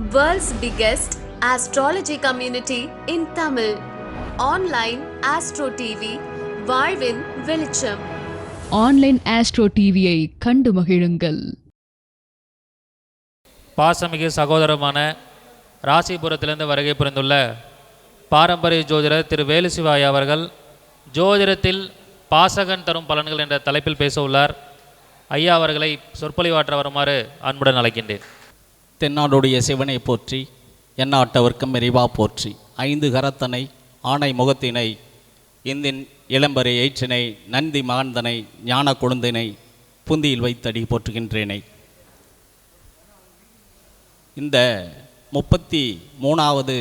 World's biggest astrology community in Tamil. Online Astro TV, வாழ்வின் வெளிச்சம். Online astro டிவியை கண்டு மகிழுங்கள். பாசமிகு சகோதரமான ராசிபுரத்திலிருந்து வருகை புரிந்துள்ள பாரம்பரிய ஜோதிடர் திரு வேலுசிவாயா அவர்கள் ஜோதிடத்தில் பாசகன் தரும் பலன்கள் என்ற தலைப்பில் பேச உள்ளார். ஐயா அவர்களை சொற்பொழிவாற்ற வருமாறு அன்புடன் அழைக்கின்றேன். தென்னாடுடைய சிவனை போற்றி எந்நாட்டவர்க்கும் மெரிவா போற்றி. 5 கரத்தனை ஆணை முகத்தினை இந்தின் இளம்பரை ஏற்றினை நந்தி மகந்தனை ஞான கொழுந்தினை புந்தியில் வைத்தடி போற்றுகின்றேனை. இந்த 33வது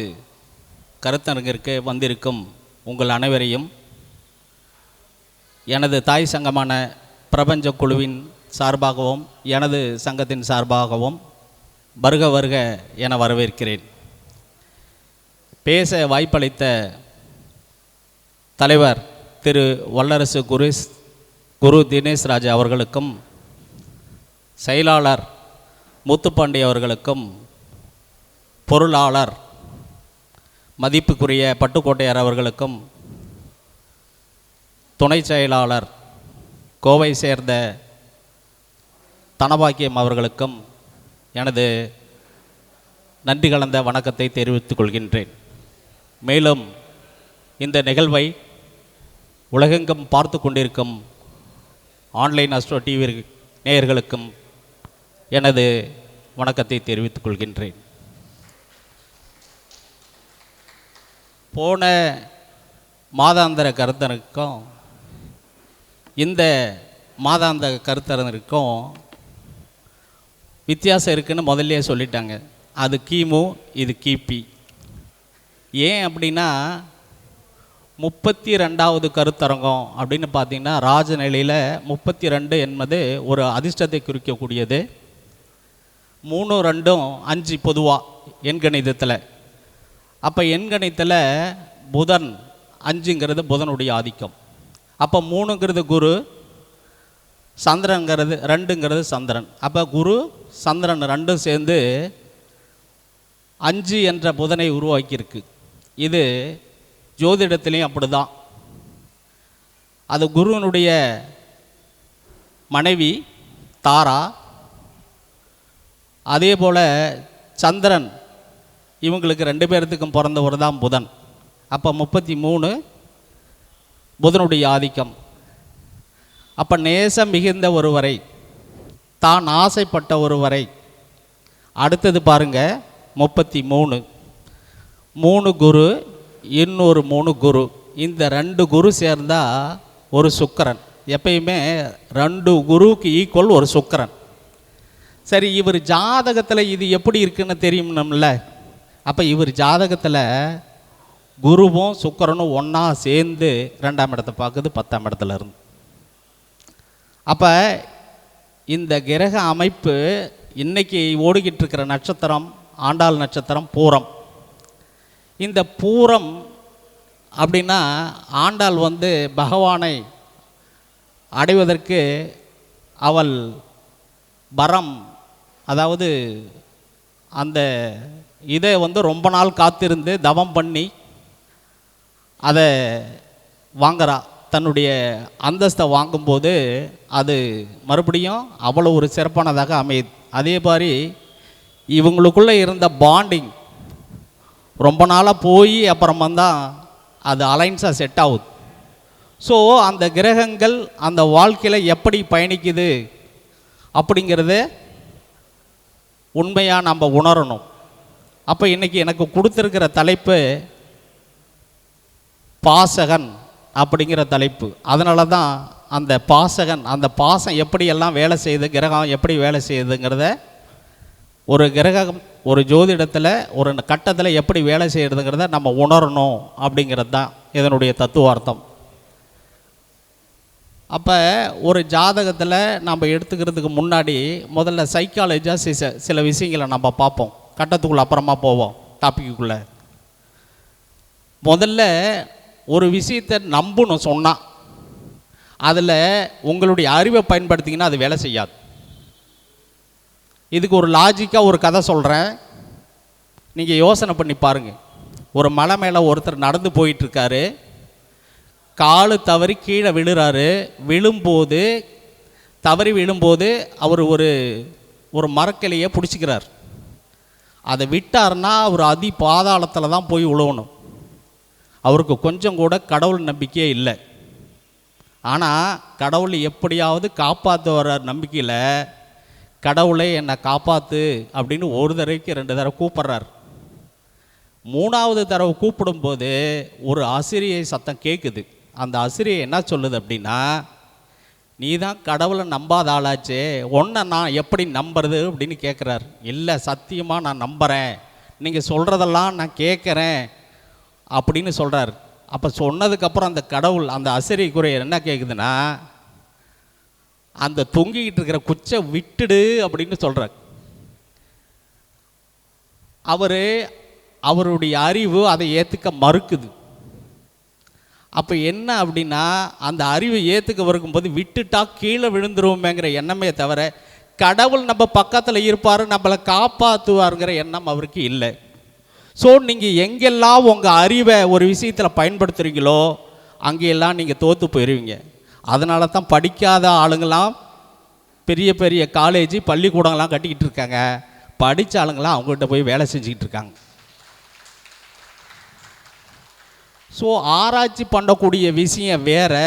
கருத்தரங்கிற்கு வந்திருக்கும் உங்கள் அனைவரையும் எனது தாய் சங்கமான பிரபஞ்ச குழுவின் சார்பாகவும் எனது சங்கத்தின் சார்பாகவும் வருக வருக என வரவேற்கிறேன். பேச வாய்ப்பளித்த தலைவர் திரு வல்லரசு குரு தினேஷ் ராஜா அவர்களுக்கும், செயலாளர் முத்துப்பாண்டி அவர்களுக்கும், பொருளாளர் மதிப்புக்குரிய பட்டுக்கோட்டையார் அவர்களுக்கும், துணை செயலாளர் கோவை சேர்ந்த தனபாக்கியம் அவர்களுக்கும் எனது நன்றி கலந்த வணக்கத்தை தெரிவித்துக் கொள்கின்றேன். மேலும் இந்த நிகழ்வை உலகெங்கும் பார்த்து கொண்டிருக்கும் ஆன்லைன் ஆஸ்ட்ரோ டிவி நேயர்களுக்கும் எனது வணக்கத்தை தெரிவித்துக் கொள்கின்றேன். போன மாதாந்திர கருத்தரங்குக்கும் இந்த மாதாந்திர கருத்தரங்கிற்கும் வித்தியாசம் இருக்குதுன்னு முதல்லையே சொல்லிட்டாங்க. அது கிமு, இது கிபி. ஏன் அப்படின்னா 32வது கருத்தரங்கம் அப்படின்னு பார்த்திங்கன்னா ராஜநிலையில் 32 என்பது ஒரு அதிர்ஷ்டத்தை குறிக்கக்கூடியது. 3, 2, 5 பொதுவாக எண்கணிதத்தில். அப்போ எண்கணிதத்தில் புதன் 5ங்கிறது புதனுடைய ஆதிக்கம். அப்போ 3ங்கிறது குரு, சந்திரன்கிறது 2ங்கிறது சந்திரன். அப்போ குரு சந்திரன் 2 சேர்ந்து 5 என்ற புதனை உருவாக்கியிருக்கு. இது ஜோதிடத்திலையும் அப்படி தான். அது குருவனுடைய மனைவி தாரா, அதே போல் சந்திரன், இவங்களுக்கு 2 பேர்த்துக்கும் பிறந்தவர் தான் புதன். அப்போ 33 புதனுடைய ஆதிக்கம். அப்போ நேசம் மிகுந்த ஒருவரை, தான் ஆசைப்பட்ட ஒருவரை. அடுத்தது பாருங்கள் 33 3 குரு, இன்னொரு 3 குரு. இந்த 2 குரு சேர்ந்தால் ஒரு சுக்கிரன். எப்பயுமே 2 குருவுக்கு ஈக்குவல் ஒரு சுக்கிரன். சரி, இவர் ஜாதகத்தில் இது எப்படி இருக்குன்னு தெரியும்ல. அப்போ இவர் ஜாதகத்தில் குருவும் சுக்கிரனும் ஒன்றா சேர்ந்து 2ஆம் இடத்தை பார்க்குது 10ஆம் இடத்துல இருந்து. அப்போ இந்த கிரக அமைப்பு இன்றைக்கி ஓடிக்கிட்டு இருக்கிற நட்சத்திரம் ஆண்டாள் நட்சத்திரம் பூரம். இந்த பூரம் அப்படின்னா ஆண்டாள் பகவானை அடைவதற்கு அவள் வரம், அதாவது அந்த இதை ரொம்ப நாள் காத்திருந்து தவம் பண்ணி அதை வாங்குறா. தன்னுடைய அந்தஸ்தை வாங்கும்போது அது மறுபடியும் அவ்வளோ ஒரு சிறப்பானதாக அமையுது. அதே மாதிரி இவங்களுக்குள்ளே இருந்த பாண்டிங் ரொம்ப நாளாக போய் அப்புறமா தான் அது அலைன்ஸாக செட் ஆகுது. ஸோ அந்த கிரகங்கள் அந்த வாழ்க்கையில் எப்படி பயணிக்குது அப்படிங்கிறத உண்மையாக நம்ம உணரணும். அப்போ இன்றைக்கி எனக்கு கொடுத்துருக்கிற தலைப்பு பாசகன் அப்படிங்கிற தலைப்பு. அதனால தான் அந்த பாசகன், அந்த பாசம் எப்படியெல்லாம் வேலை செய்யுது, கிரகம் எப்படி வேலை செய்யுதுங்கிறத, ஒரு கிரகம் ஒரு ஜோதிடத்தில் ஒரு கட்டத்தில் எப்படி வேலை செய்கிறதுங்கிறத நம்ம உணரணும் அப்படிங்கிறது தான் இதனுடைய தத்துவார்த்தம். அப்போ ஒரு ஜாதகத்தில் நம்ம எடுத்துக்கிறதுக்கு முன்னாடி முதல்ல சைக்காலஜியாக சில விஷயங்களை நம்ம பார்ப்போம். கட்டத்துக்குள்ளே அப்புறமா போவோம் டாப்பிக்குள்ளே. முதல்ல ஒரு விஷயத்தை நம்பணும் சொன்னால், அதில் உங்களுடைய அறிவை பயன்படுத்திங்கன்னா அது வேலை செய்யாது. இதுக்கு ஒரு லாஜிக்காக ஒரு கதை சொல்கிறேன். நீங்கள் யோசனை பண்ணி பாருங்கள். ஒரு மலை மேலே ஒருத்தர் நடந்து போயிட்டுருக்காரு, காலு தவறி கீழே விழுறாரு. தவறி விழும்போது அவர் ஒரு மரக்கிளையை பிடிச்சிக்கிறார். அதை விட்டார்னா அவர் அதி பாதாளத்தில் தான் போய் விழுவணும். அவருக்கு கொஞ்சம் கூட கடவுள் நம்பிக்கையே இல்லை. ஆனால் கடவுள் எப்படியாவது காப்பாற்ற வர நம்பிக்கையில் கடவுளை என்னை காப்பாற்று அப்படின்னு ஒரு தடவைக்கு 2 தடவை கூப்பிட்றார். 3வது தடவை கூப்பிடும்போது ஒரு அசிரியை சத்தம் கேட்குது. அந்த அசிரியை என்ன சொல்லுது அப்படின்னா, நீ தான் கடவுளை நம்பாத ஆளாச்சே, உன்னை நான் எப்படி நம்புறது அப்படின்னு கேட்குறார். இல்லை, சத்தியமாக நான் நம்புகிறேன், நீங்கள் சொல்கிறதெல்லாம் நான் கேட்குறேன் அப்படின்னு சொல்கிறார். அப்போ சொன்னதுக்கப்புறம் அந்த கடவுள் அந்த அசிரியக்குரிய என்ன கேட்குதுன்னா, அந்த தொங்கிக்கிட்டு இருக்கிற குச்சை விட்டுடு அப்படின்னு சொல்கிறார். அவருடைய அறிவு அதை ஏற்றுக்க மறுக்குது. அப்போ என்ன அப்படின்னா, அந்த அறிவை ஏற்றுக்க வரும்போது விட்டுட்டா கீழே விழுந்துருவோமேங்கிற எண்ணமே தவிர கடவுள் நம்ம பக்கத்தில் இருப்பார், நம்மளை காப்பாற்றுவாருங்கிற எண்ணம் அவருக்கு இல்லை. ஸோ நீங்கள் எங்கெல்லாம் உங்கள் அறிவை ஒரு விஷயத்தில் பயன்படுத்துகிறீங்களோ அங்கெல்லாம் நீங்கள் தோற்று போயிடுவீங்க. அதனால தான் படிக்காத ஆளுங்களாம் பெரிய பெரிய காலேஜ் பள்ளிக்கூடங்கள்லாம் கட்டிக்கிட்டு இருக்காங்க, படித்த ஆளுங்களாம் அவங்ககிட்ட போய் வேலை செஞ்சுக்கிட்டு இருக்காங்க. ஸோ ஆராய்ச்சி பண்ணக்கூடிய விஷயம் வேறு,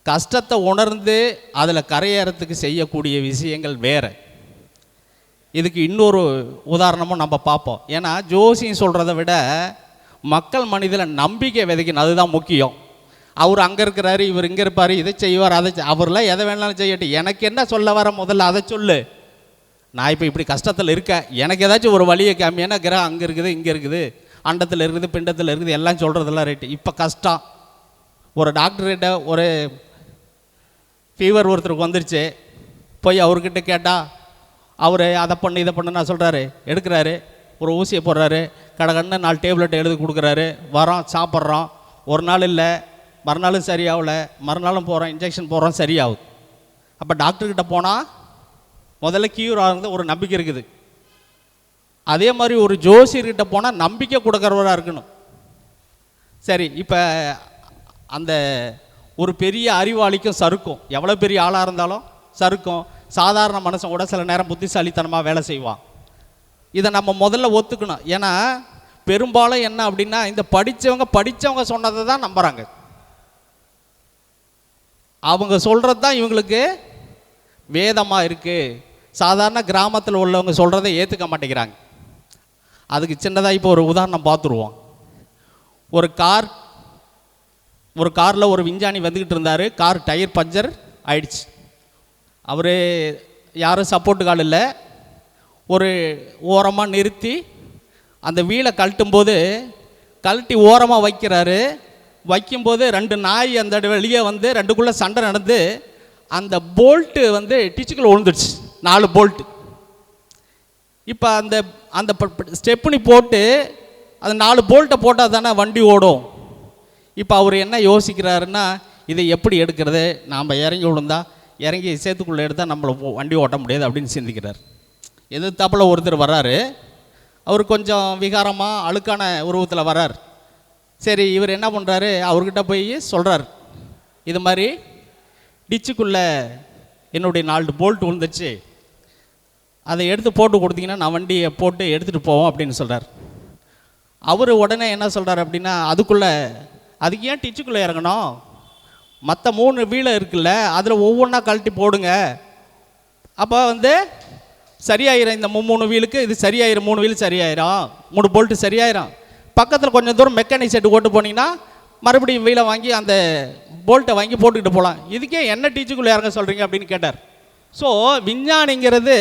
கஷ்டத்தை உணர்ந்து அதில் கரையேறத்துக்கு செய்யக்கூடிய விஷயங்கள் வேறு. இதுக்கு இன்னொரு உதாரணமும் நம்ம பார்ப்போம். ஏன்னா ஜோசியம் சொல்கிறத விட மக்கள் மனிதில் நம்பிக்கை விதைக்கணும், அதுதான் முக்கியம். அவர் அங்கே இருக்கிறாரு, இவர் இங்கே இருப்பார், இதை செய்வார், அதை அவர்லாம் எதை வேணாலும் செய்யட்டும், எனக்கு என்ன சொல்ல வர முதல்ல அதை சொல்லு. நான் இப்போ இப்படி கஷ்டத்தில் இருக்கேன், எனக்கு ஏதாச்சும் ஒரு வழியை காமி. ஏன்னா கிரகம் அங்கே இருக்குது, இங்கே இருக்குது, அண்டத்தில் இருக்குது, பிண்டத்தில் இருக்குது, எல்லாம் சொல்கிறதெல்லாம் ரைட்டு. இப்போ கஷ்டம், ஒரு டாக்டர்கிட்ட ஒரு ஃபீவர் ஒருத்தருக்கு வந்துருச்சு, போய் அவர்கிட்ட கேட்டால் அவர் அதை பண்ணு இதை பண்ணு நான் சொல்கிறாரு, எடுக்கிறாரு, ஒரு ஊசியை போடுறாரு, கடகடன்னு 4 டேப்லெட் எழுதி கொடுக்குறாரு, வரோம் சாப்பிட்றோம். ஒரு நாள் இல்லை, மறுநாளும் சரியாகலை, மறுநாளும் போகிறோம், இன்ஜெக்ஷன் போடுறோம், சரியாகுது. அப்போ டாக்டர்கிட்ட போனால் முதல்ல க்யூர் ஆகுது, ஒரு நம்பிக்கை இருக்குது. அதே மாதிரி ஒரு ஜோசியர்கிட்ட போனால் நம்பிக்கை கொடுக்குறவராக இருக்கணும். சரி, இப்போ அந்த ஒரு பெரிய அறிவாளிக்கும் சறுக்கும், எவ்வளோ பெரிய ஆளாக இருந்தாலும் சறுக்கும். சாதாரண மனுஷன் கூட சில நேரம் புத்திசாலித்தனமாக வேலை செய்வான். இதை நம்ம முதல்ல ஒத்துக்கணும். ஏன்னா பெரும்பாலும் என்ன அப்படின்னா, இந்த படித்தவங்க சொன்னதை தான் நம்புகிறாங்க. அவங்க சொல்கிறது தான் இவங்களுக்கு வேதமாக இருக்குது. காரண கிராமத்தில் உள்ளவங்க சொல்கிறத ஏற்றுக்க மாட்டேங்கிறாங்க. அதுக்கு சின்னதாக இப்போ ஒரு உதாரணம் பார்த்துருவோம். ஒரு காரில் ஒரு விஞ்ஞானி வந்துக்கிட்டு இருந்தார். கார் டயர் பஞ்சர் ஆயிடுச்சு. அவர் யாரும் சப்போர்ட்டு கால் இல்லை, ஒரு ஓரமாக நிறுத்தி அந்த வீலை கழட்டி ஓரமாக வைக்கிறாரு. வைக்கும்போது 2 நாய் அந்த வெளியே வந்து 2க்குள்ளே சண்டை நடந்து அந்த போல்ட்டு டிச்சுக்குள்ளே விழுந்துடுச்சு, 4 போல்ட்டு. இப்போ அந்த ஸ்டெப்னி போட்டு அந்த 4 போல்ட்டை போட்டால் தானே வண்டி ஓடும். இப்போ அவர் என்ன யோசிக்கிறாருன்னா, இதை எப்படி எடுக்கிறது, நாம் இறங்கி விழுந்தா இறங்கி சேத்துக்குள்ளே எடுத்தால் நம்மளை வண்டி ஓட்ட முடியாது அப்படின்னு சிந்திக்கிறார். எதிர்த்தாப்பில் ஒருத்தர் வர்றாரு, அவர் கொஞ்சம் விகாரமாக அழுக்கான உருவத்தில் வர்றார். சரி, இவர் என்ன பண்ணுறாரு, அவர்கிட்ட போய் சொல்கிறார், இது மாதிரி டிச்சுக்குள்ளே என்னுடைய 4 போல்ட் விழுந்துச்சு, அதை எடுத்து போட்டு கொடுத்தீங்கன்னா நான் வண்டியை போட்டு எடுத்துகிட்டு போவோம் அப்படின்னு சொல்கிறார். அவர் உடனே என்ன சொல்கிறார் அப்படின்னா, அதுக்கு ஏன் டிச்சுக்குள்ளே இறங்கணும், மற்ற 3 வீலை இருக்குல்ல, அதில் ஒவ்வொன்றா கழட்டி போடுங்க, அப்போ சரியாயிரும். இந்த 3 வீலுக்கு இது சரியாயிரும், 3 வீல் சரியாயிரும், 3 போல்ட்டு சரியாயிரும். பக்கத்தில் கொஞ்சம் தூரம் மெக்கானிக் செட்டு ஓட்டு போனீங்கன்னா மறுபடியும் வீலை வாங்கி அந்த போல்ட்டை வாங்கி போட்டுக்கிட்டு போகலாம். இதுக்கே என்ன டீச்சுக்குள்ளே இறங்க சொல்கிறீங்க அப்படின்னு கேட்டார். ஸோ விஞ்ஞானிங்கிறது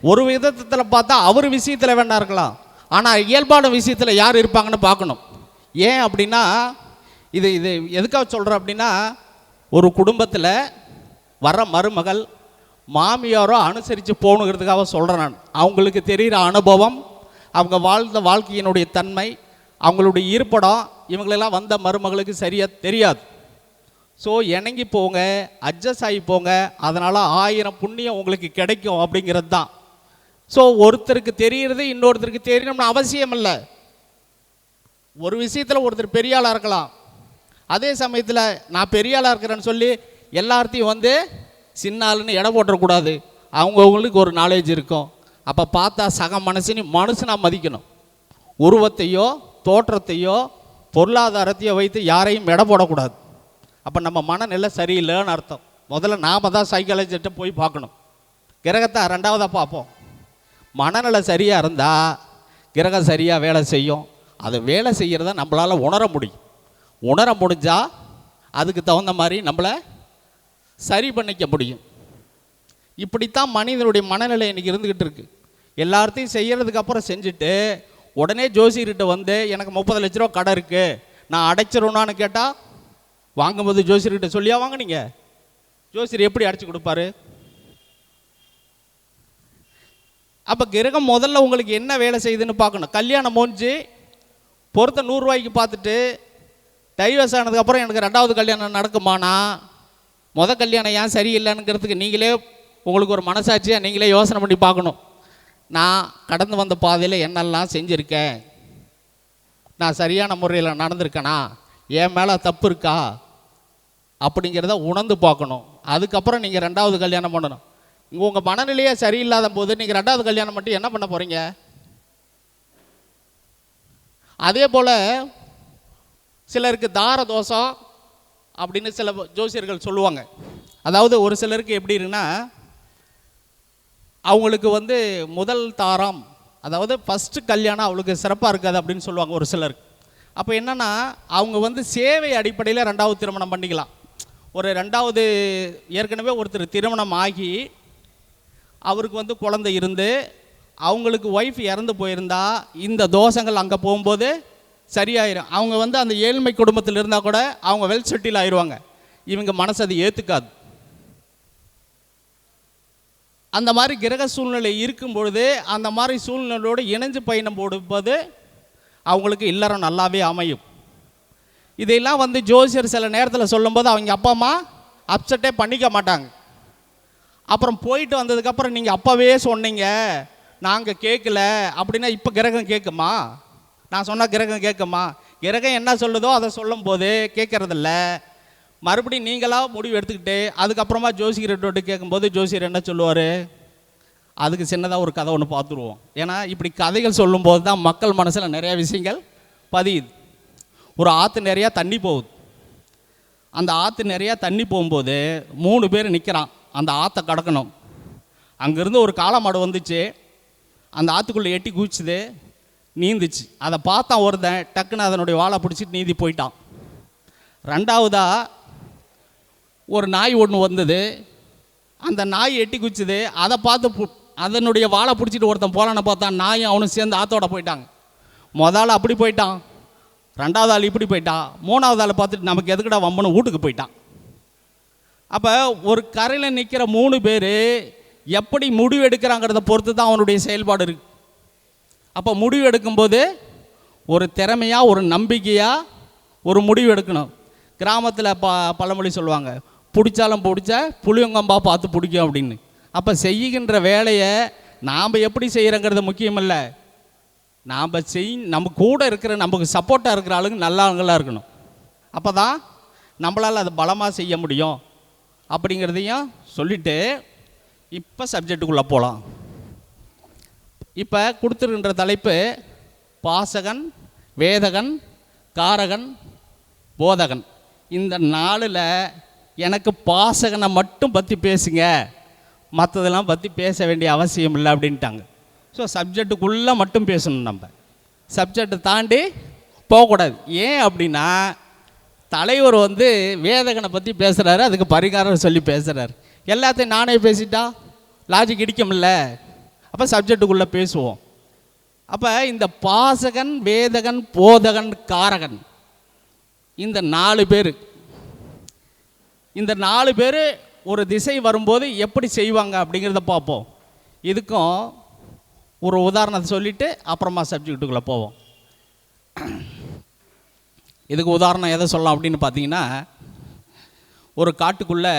ஒரு விதத்தில் பார்த்தா அவர் விஷயத்தில் வேணா இருக்கலாம், ஆனால் இயல்பான விஷயத்தில் யார் இருப்பாங்கன்னு பார்க்கணும். ஏன் அப்படின்னா, இது எதுக்காக சொல்கிறேன் அப்படின்னா, ஒரு குடும்பத்தில் வர மருமகள் மாமியாரோ அனுசரித்து போகணுங்கிறதுக்காக சொல்கிறேன் நான். அவங்களுக்கு தெரிகிற அனுபவம், அவங்க வாழ்ந்த வாழ்க்கையினுடைய தன்மை, அவங்களுடைய இருப்படம், இவங்களெல்லாம் வந்த மருமகளுக்கு சரியாக தெரியாது. ஸோ இணங்கி போங்க, அட்ஜஸ்ட் ஆகி போங்க, அதனால் 1000 புண்ணியம் உங்களுக்கு கிடைக்கும் அப்படிங்கிறது தான். ஸோ ஒருத்தருக்கு தெரிகிறது இன்னொருத்தருக்கு தெரியணும்னு அவசியம் இல்லை. ஒரு விஷயத்தில் ஒருத்தர் பெரிய ஆளாக இருக்கலாம், அதே சமயத்தில் நான் பெரிய ஆளாக இருக்கிறேன்னு சொல்லி எல்லார்த்தையும் வந்து சின்ன ஆளுன்னு எடை போட்டுறக்கூடாது. அவங்கவுங்களுக்கு ஒரு நாலேஜ் இருக்கும். அப்போ பார்த்தா சக மனுஷனாக மதிக்கணும். உருவத்தையோ தோற்றத்தையோ பொருளாதாரத்தையோ வைத்து யாரையும் எடை போடக்கூடாது. அப்போ நம்ம மனநிலை சரியில்லைன்னு அர்த்தம். முதல்ல நாம் தான் சைக்காலஜிஸ்ட்டை போய் பார்க்கணும். கிரகத்தை ரெண்டாவதாக பார்ப்போம். மனநிலை சரியாக இருந்தால் கிரகம் சரியாக வேலை செய்யும். அது வேலை செய்கிறத நம்மளால் உணர முடியும். உணர முடிஞ்சால் அதுக்கு தகுந்த மாதிரி நம்மளை சரி பண்ணிக்க முடியும். இப்படித்தான் மனிதனுடைய மனநிலை இன்றைக்கி இருந்துக்கிட்டு இருக்குது. எல்லாத்தையும் செய்கிறதுக்கு அப்புறம் செஞ்சுட்டு உடனே ஜோசியர்கிட்ட வந்து எனக்கு 30 லட்ச ரூபா கடை இருக்குது நான் அடைச்சிருவேனான்னு கேட்டால், வாங்கும்போது ஜோசியர்கிட்ட சொல்லியா வாங்கினீங்க? ஜோசியர் எப்படி அடைச்சி கொடுப்பாரு? அப்போ கிரகம் முதல்ல உங்களுக்கு என்ன வேலை செய்யுதுன்னு பார்க்கணும். கல்யாணம் முடிஞ்சு பொறுத்த 100 ரூபாய்க்கு பார்த்துட்டு டைவர்ஸ் ஆனதுக்கப்புறம் எனக்கு 2வது கல்யாணம் நடக்குமானா, கல்யாணம் ஏன் சரியில்லைங்கிறதுக்கு நீங்களே உங்களுக்கு ஒரு மனசாட்சியாக நீங்களே யோசனை பண்ணி பார்க்கணும். நான் கடந்து வந்த பாதையில் என்னெல்லாம் செஞ்சுருக்கேன், நான் சரியான முறையில் நடந்திருக்கேனா, என் மேலே தப்பு இருக்கா அப்படிங்கிறத உணர்ந்து பார்க்கணும். அதுக்கப்புறம் நீங்கள் 2வது கல்யாணம் பண்ணணும். உங்கள் மனநிலையே சரியில்லாத போது நீங்கள் 2வது கல்யாணம் மட்டும் என்ன பண்ண போகிறீங்க? அதே போல் சிலருக்கு தார தோஷம் அப்படின்னு சில ஜோசியர்கள் சொல்லுவாங்க. அதாவது ஒரு சிலருக்கு எப்படி இருக்குன்னா, அவங்களுக்கு வந்து முதல் தாரம், அதாவது ஃபஸ்ட்டு கல்யாணம் அவளுக்கு சிறப்பாக இருக்காது அப்படின்னு சொல்லுவாங்க ஒரு சிலருக்கு. அப்போ என்னென்னா, அவங்க வந்து சேவை அடிப்படையில் 2வது திருமணம் பண்ணிக்கலாம். ஒரு 2வது ஏற்கனவே ஒருத்தர் திருமணம் ஆகி அவருக்கு வந்து குழந்தை இருந்து அவங்களுக்கு ஒய்ஃப் இறந்து போயிருந்தா இந்த தோஷங்கள் அங்கே போகும்போது சரியாயிரும். அவங்க வந்து அந்த ஏழ்மை குடும்பத்தில் இருந்தால் கூட அவங்க வெல் செட்டில் ஆயிடுவாங்க. இவங்க மனசு அதை ஏற்றுக்காது. அந்த மாதிரி கிரக சூழ்நிலை இருக்கும் பொழுது அந்த மாதிரி சூழ்நிலையோடு இணைஞ்சு பயணம் போடும்போது அவங்களுக்கு இல்லறம் நல்லாவே அமையும். இதையெல்லாம் வந்து ஜோசியர் சில நேரத்தில் சொல்லும்போது அவங்க அப்பா அம்மா அப்செட்டே பண்ணிக்க மாட்டாங்க. அப்புறம் போயிட்டு வந்ததுக்கப்புறம் நீங்கள் அப்போவே சொன்னீங்க நாங்கள் கேட்கல அப்படின்னா இப்போ கிரகம் கேட்குமா? நான் சொன்னால் கிரகம் கேட்குமா? கிரகம் என்ன சொல்லுதோ அதை சொல்லும் போது கேட்குறதில்ல. மறுபடியும் நீங்களாக முடிவு எடுத்துக்கிட்டு அதுக்கப்புறமா ஜோசியர்கிட்ட கேட்கும்போது ஜோசியர் என்ன சொல்லுவார்? அதுக்கு சின்னதாக ஒரு கதை ஒன்று பார்த்துருவோம். ஏன்னா இப்படி கதைகள் சொல்லும்போது தான் மக்கள் மனசில் நிறையா விஷயங்கள் பதியுது. ஒரு ஆற்று நிறையா தண்ணி போகுது. அந்த ஆற்று நிறையா தண்ணி போகும்போது 3 பேர் நிற்கிறான் அந்த ஆற்றை கடக்கணும். அங்கேருந்து ஒரு காளை மாடு வந்துச்சு, அந்த ஆற்றுக்குள்ளே எட்டி குதிச்சுது, நீந்துச்சு. அதை பார்த்தான் ஒருத்தன், டக்குன்னு அதனுடைய வாழை பிடிச்சிட்டு நீந்தி போயிட்டான். 2வதாக ஒரு நாய் ஒன்று வந்தது, அந்த நாய் எட்டி குதிச்சுது, அதை பார்த்து அதனுடைய வாழை பிடிச்சிட்டு ஒருத்தன் போலான்னு பார்த்தான், நாயும் அவனும் சேர்ந்து ஆற்றோட போயிட்டாங்க. முதல் அப்படி போயிட்டான், 2வது ஆள் இப்படி போயிட்டான், 3வது ஆள் பார்த்துட்டு நமக்கு எதுக்கடா வம்புன்னு வீட்டுக்கு போயிட்டான். அப்போ ஒரு கரையில் நிற்கிற 3 பேர் எப்படி முடிவு எடுக்கிறாங்கிறத பொறுத்து தான் அவனுடைய செயல்பாடு இருக்குது. அப்போ முடிவு எடுக்கும்போது ஒரு திறமையாக ஒரு நம்பிக்கையாக ஒரு முடிவு எடுக்கணும். கிராமத்தில் பழமொழி சொல்லுவாங்க, பிடிச்சாலும் பிடிச்ச புளியங்கம்பா பார்த்து பிடிக்கும் அப்படின்னு. அப்போ செய்கின்ற வேலையை நாம் எப்படி செய்கிறோங்கிறது முக்கியம் இல்லை, நாம் நம்ம கூட இருக்கிற நமக்கு சப்போர்ட்டாக இருக்கிற ஆளுங்க நல்ல ஆளுங்களாக இருக்கணும். அப்போ தான் நம்மளால் அதை பலமாக செய்ய முடியும் அப்படிங்கிறதையும் சொல்லிவிட்டு இப்போ சப்ஜெக்டுக்குள்ளே போகலாம். இப்போ கொடுத்துருக்கின்ற தலைப்பு பாசகன், வேதகன், காரகன், போதகன். இந்த 4ல் எனக்கு பாசகனை மட்டும் பற்றி பேசுங்க, மற்றதெல்லாம் பற்றி பேச வேண்டிய அவசியம் இல்லை அப்படின்ட்டாங்க. ஸோ சப்ஜெக்டுக்குள்ளே மட்டும் பேசணும், நம்ம சப்ஜெக்டை தாண்டி போகக்கூடாது. ஏன் அப்படின்னா தலைவர் வந்து வேதகனை பற்றி பேசுகிறாரு, அதுக்கு பரிகாரம் சொல்லி பேசுகிறாரு. எல்லாத்தையும் நானே பேசிட்டா லாஜிக் இடிக்கும்ல. அப்போ சப்ஜெக்டுக்குள்ளே பேசுவோம். அப்போ இந்த பாசகன், வேதகன், போதகன், காரகன், இந்த 4 பேர், இந்த 4 பேர் ஒரு திசை வரும்போது எப்படி செய்வாங்க அப்படிங்கிறத பார்ப்போம். இதுக்கும் ஒரு உதாரணத்தை சொல்லிவிட்டு அப்புறமா சப்ஜெக்டுக்குள்ளே போவோம். இதுக்கு உதாரணம் எதை சொல்லலாம் அப்படின்னு பார்த்தீங்கன்னா, ஒரு காட்டுக்குள்ளே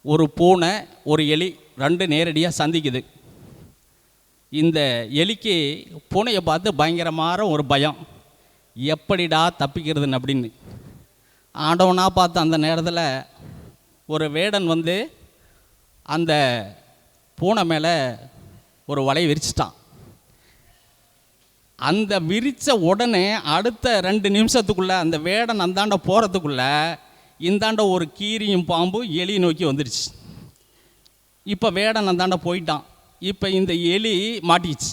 ஒரு பூனை ஒரு எலி 2 நேரடியாக சந்திக்குது. இந்த எலிக்கு பூனையை பார்த்து பயங்கரமான ஒரு பயம், எப்படிடா தப்பிக்கிறதுன்னு அப்படின்னு. ஆண்டவனாக பார்த்து அந்த நேரத்தில் ஒரு வேடன் வந்து அந்த பூனை மேலே ஒரு வலையை விரிச்சிட்டான். அந்த விரித்த உடனே அடுத்த 2 நிமிஷத்துக்குள்ளே அந்த வேடன் அந்தாண்ட போகிறதுக்குள்ளே இந்தாண்ட ஒரு கீரியும் பாம்பு எலி நோக்கி வந்துடுச்சு. இப்போ வேடன் அந்தாண்ட போயிட்டான். இப்போ இந்த எலி மாட்டிக்கிச்சு.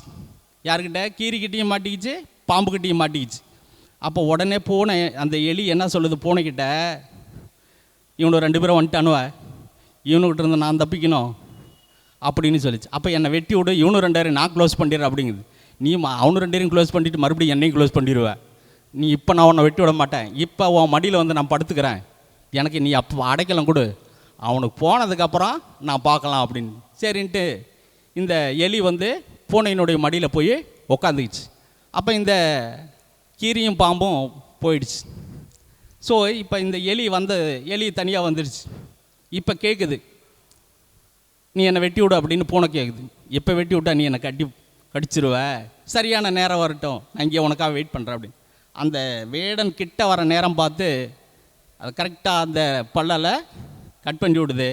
யாருக்கிட்ட? கீரிக்கிட்டேயும் மாட்டிக்கிச்சு, பாம்புக்கிட்டேயும் மாட்டிக்கிச்சு. அப்போ உடனே பூனை, அந்த எலி என்ன சொல்லுது பூனைக்கிட்ட, இவனு 2 பேரும் வந்துட்டானுவ, இவனுக்கிட்ட இருந்து நான் தப்பிக்கணும் அப்படின்னு சொல்லிச்சு. அப்போ என்னை வெட்டி விடு, இவனு 2 பேரும் நான் க்ளோஸ் பண்ணிடுறேன் அப்படிங்குது. நீ அவனு 2 பேரும் க்ளோஸ் பண்ணிவிட்டு மறுபடியும் என்னையும் க்ளோஸ் பண்ணிடுவேன். நீ இப்போ நான் உன்னை வெட்டி விட மாட்டேன், இப்போ உன் மடியில் வந்து நான் படுத்துக்கிறேன், எனக்கு நீ அப்போ அடைக்கலம் கொடு, அவனுக்கு போனதுக்கப்புறம் நான் பார்க்கலாம் அப்படின்னு. சரின்ட்டு இந்த எலி வந்து பூனையினுடைய மடியில் போய் உக்காந்துக்கிச்சு. அப்போ இந்த கீரியும் பாம்பும் போயிடுச்சு. ஸோ இப்போ இந்த எலி தனியாக வந்துடுச்சு. இப்போ கேட்குது, நீ என்னை வெட்டி விடு அப்படின்னு பூனை கேட்குது. எப்போ வெட்டி விட்டா நீ என்னை கடிச்சிருவ, சரியான நேரம் வரட்டும், நான் இங்கே உனக்காக வெயிட் பண்ணுறேன் அப்படின்னு. அந்த வேடன் கிட்ட வர நேரம் பார்த்து அது கரெக்டாக அந்த பல்லலை கட் பண்ணி விடுது.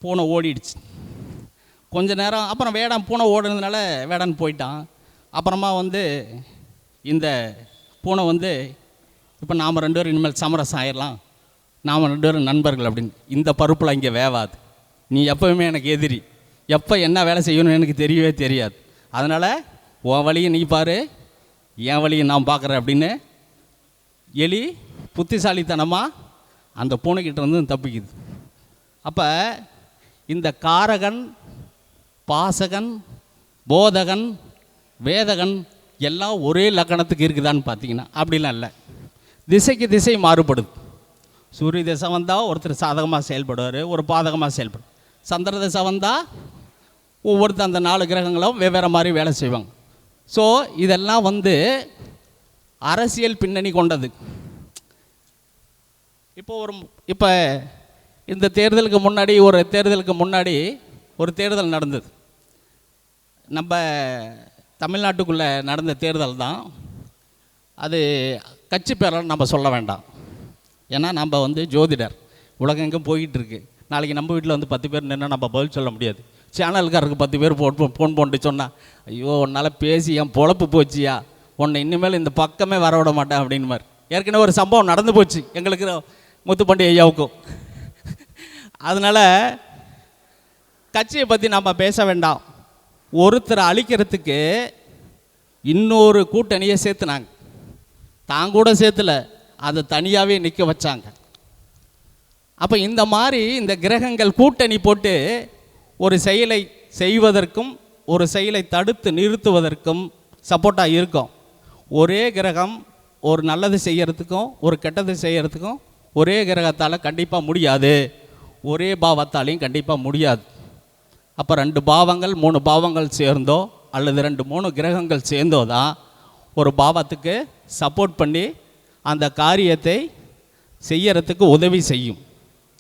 பூனை ஓடிடுச்சு. கொஞ்ச நேரம் அப்புறம் பூனை ஓடுனதுனால வேடன் போயிட்டான். அப்புறமா வந்து இந்த பூனை வந்து இப்போ நாம் 2 பேரும் இனிமேல் சமரசம் ஆயிடலாம், நாம் 2 பேரும் நண்பர்கள் அப்படின்னு. இந்த பருப்பில் இங்கே வேவாது, நீ எப்போவுமே எனக்கு எதிரி, எப்போ என்ன வேலை செய்யணும்னு எனக்கு தெரியவே தெரியாது, அதனால் உன் வழியை நீ பாரு, என் வழியை நான் பார்க்குறேன் அப்படின்னு எலி புத்திசாலித்தனமாக அந்த பூனைக்கிட்ட வந்து தப்பிக்குது. அப்போ இந்த காரகன், பாசகன், போதகன், வேதகன் எல்லாம் ஒரே லக்கணத்துக்கு இருக்குதான்னு பார்த்தீங்கன்னா அப்படிலாம் இல்லை. திசைக்கு திசை மாறுபடுது. சூரிய திசை வந்தால் ஒருத்தர் சாதகமாக செயல்படுவார், ஒரு பாதகமாக செயல்படும். சந்திர திசை வந்தால் ஒவ்வொருத்தர் அந்த 4 கிரகங்களும் வெவ்வேறு மாதிரி வேலை செய்வாங்க. ஸோ இதெல்லாம் வந்து அரசியல் பின்னணி கொண்டது. இப்போ இந்த தேர்தலுக்கு முன்னாடி ஒரு தேர்தல் நடந்தது. நம்ம தமிழ்நாட்டுக்குள்ளே நடந்த தேர்தல் தான் அது. கட்சி பேரெல்லாம் நம்ம சொல்ல வேண்டாம், ஏன்னா நம்ம வந்து ஜோதிடர், உலகம் எங்கே போய்கிட்டுருக்கு. நாளைக்கு நம்ம வீட்டில் வந்து 10 பேர் நின்று நம்ம பதில் சொல்ல முடியாது. சேனலுக்காரருக்கு 10 பேர் ஃபோன் பண்ணிட்டு சொன்னால், ஐயோ உன்னால் பேசி என் பொழப்பு போச்சியா, உன்னை இனிமேல் இந்த பக்கமே வர விட மாட்டேன் அப்படின்னு மாதிரி. ஏற்கனவே ஒரு சம்பவம் நடந்து போச்சு எங்களுக்கு, முத்துப்பாண்டி ஐயாவுக்கும். அதனால் கட்சியை பற்றி நம்ம பேச வேண்டாம். ஒருத்தரை அழிக்கிறதுக்கு இன்னொரு கூட்டணியை சேர்த்துனாங்க, தாங்கூட சேர்த்துல, அதை தனியாகவே நிற்க வச்சாங்க. அப்போ இந்த மாதிரி இந்த கிரகங்கள் கூட்டணி போட்டு ஒரு செயலை செய்வதற்கும் ஒரு செயலை தடுத்து நிறுத்துவதற்கும் சப்போர்ட்டாக இருக்கும். ஒரே கிரகம் ஒரு நல்லது செய்கிறதுக்கும் ஒரு கெட்டது செய்கிறதுக்கும் ஒரே கிரகத்தால் கண்டிப்பாக முடியாது, ஒரே பாவத்தாலையும் கண்டிப்பாக முடியாது. அப்போ 2 பாவங்கள் 3 பாவங்கள் சேர்ந்தோ அல்லது 2-3 கிரகங்கள் சேர்ந்தோ தான் ஒரு பாவத்துக்கு சப்போர்ட் பண்ணி அந்த காரியத்தை செய்யறதுக்கு உதவி செய்யும்.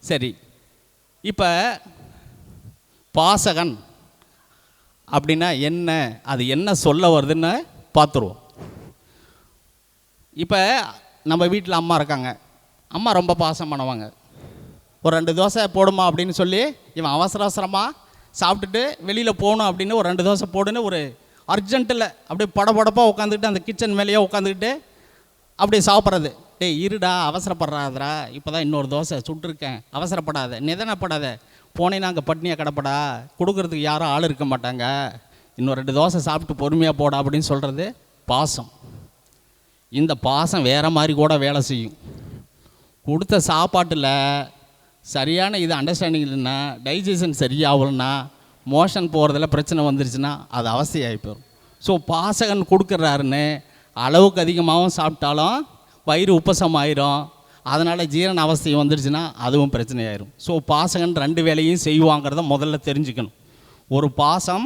சரி, இப்போ பாசகன் அப்படின்னா என்ன, அது என்ன சொல்ல வருதுன்னு பார்த்துருவோம். இப்போ நம்ம வீட்டில் அம்மா இருக்காங்க, அம்மா ரொம்ப பாசம் பண்ணுவாங்க. ஒரு 2 தோசை போடுமா அப்படின்னு சொல்லி இவன் அவசரமாக சாப்பிட்டுட்டு வெளியில் போகணும் அப்படின்னு ஒரு 2 தோசை போடுன்னு ஒரு அர்ஜென்ட்டில் அப்படியே படபடப்பாக உட்காந்துக்கிட்டு அந்த கிச்சன் மேலேயே உட்காந்துக்கிட்டு அப்படியே சாப்பிட்றது. டேய் இருடா, அவசரப்படுறாதரா, இப்போ தான் இன்னொரு தோசை சுட்டிருக்கேன், அவசரப்படாத, நிதனப்படாத, போனேன்னா அங்கே பட்னியாக கிடப்படா, கொடுக்குறதுக்கு யாரும் ஆள் இருக்க மாட்டாங்க, இன்னும் 2 தோசை சாப்பிட்டு பொறுமையாக போடா அப்படின்னு சொல்கிறது பாசம். இந்த பாசம் வேறு மாதிரி கூட வேலை செய்யும். கொடுத்த சாப்பாட்டில் சரியான இது அண்டர்ஸ்டாண்டிங் இல்லைன்னா, டைஜஷன் சரியாகலன்னா, மோஷன் போகிறதுல பிரச்சனை வந்துருச்சுன்னா அது அவசியமாகி போயிடும். ஸோ பாசகன் கொடுக்குறாருன்னு அளவுக்கு அதிகமாகவும் சாப்பிட்டாலும் வயிறு உப்பசமாயிரும், அதனால் ஜீரண அவஸ்தை வந்துருச்சுன்னா அதுவும் பிரச்சனையாயிரும். ஸோ பாசகன் 2 வேலையும் செய்வாங்கிறத முதல்ல தெரிஞ்சுக்கணும். ஒரு பாசம்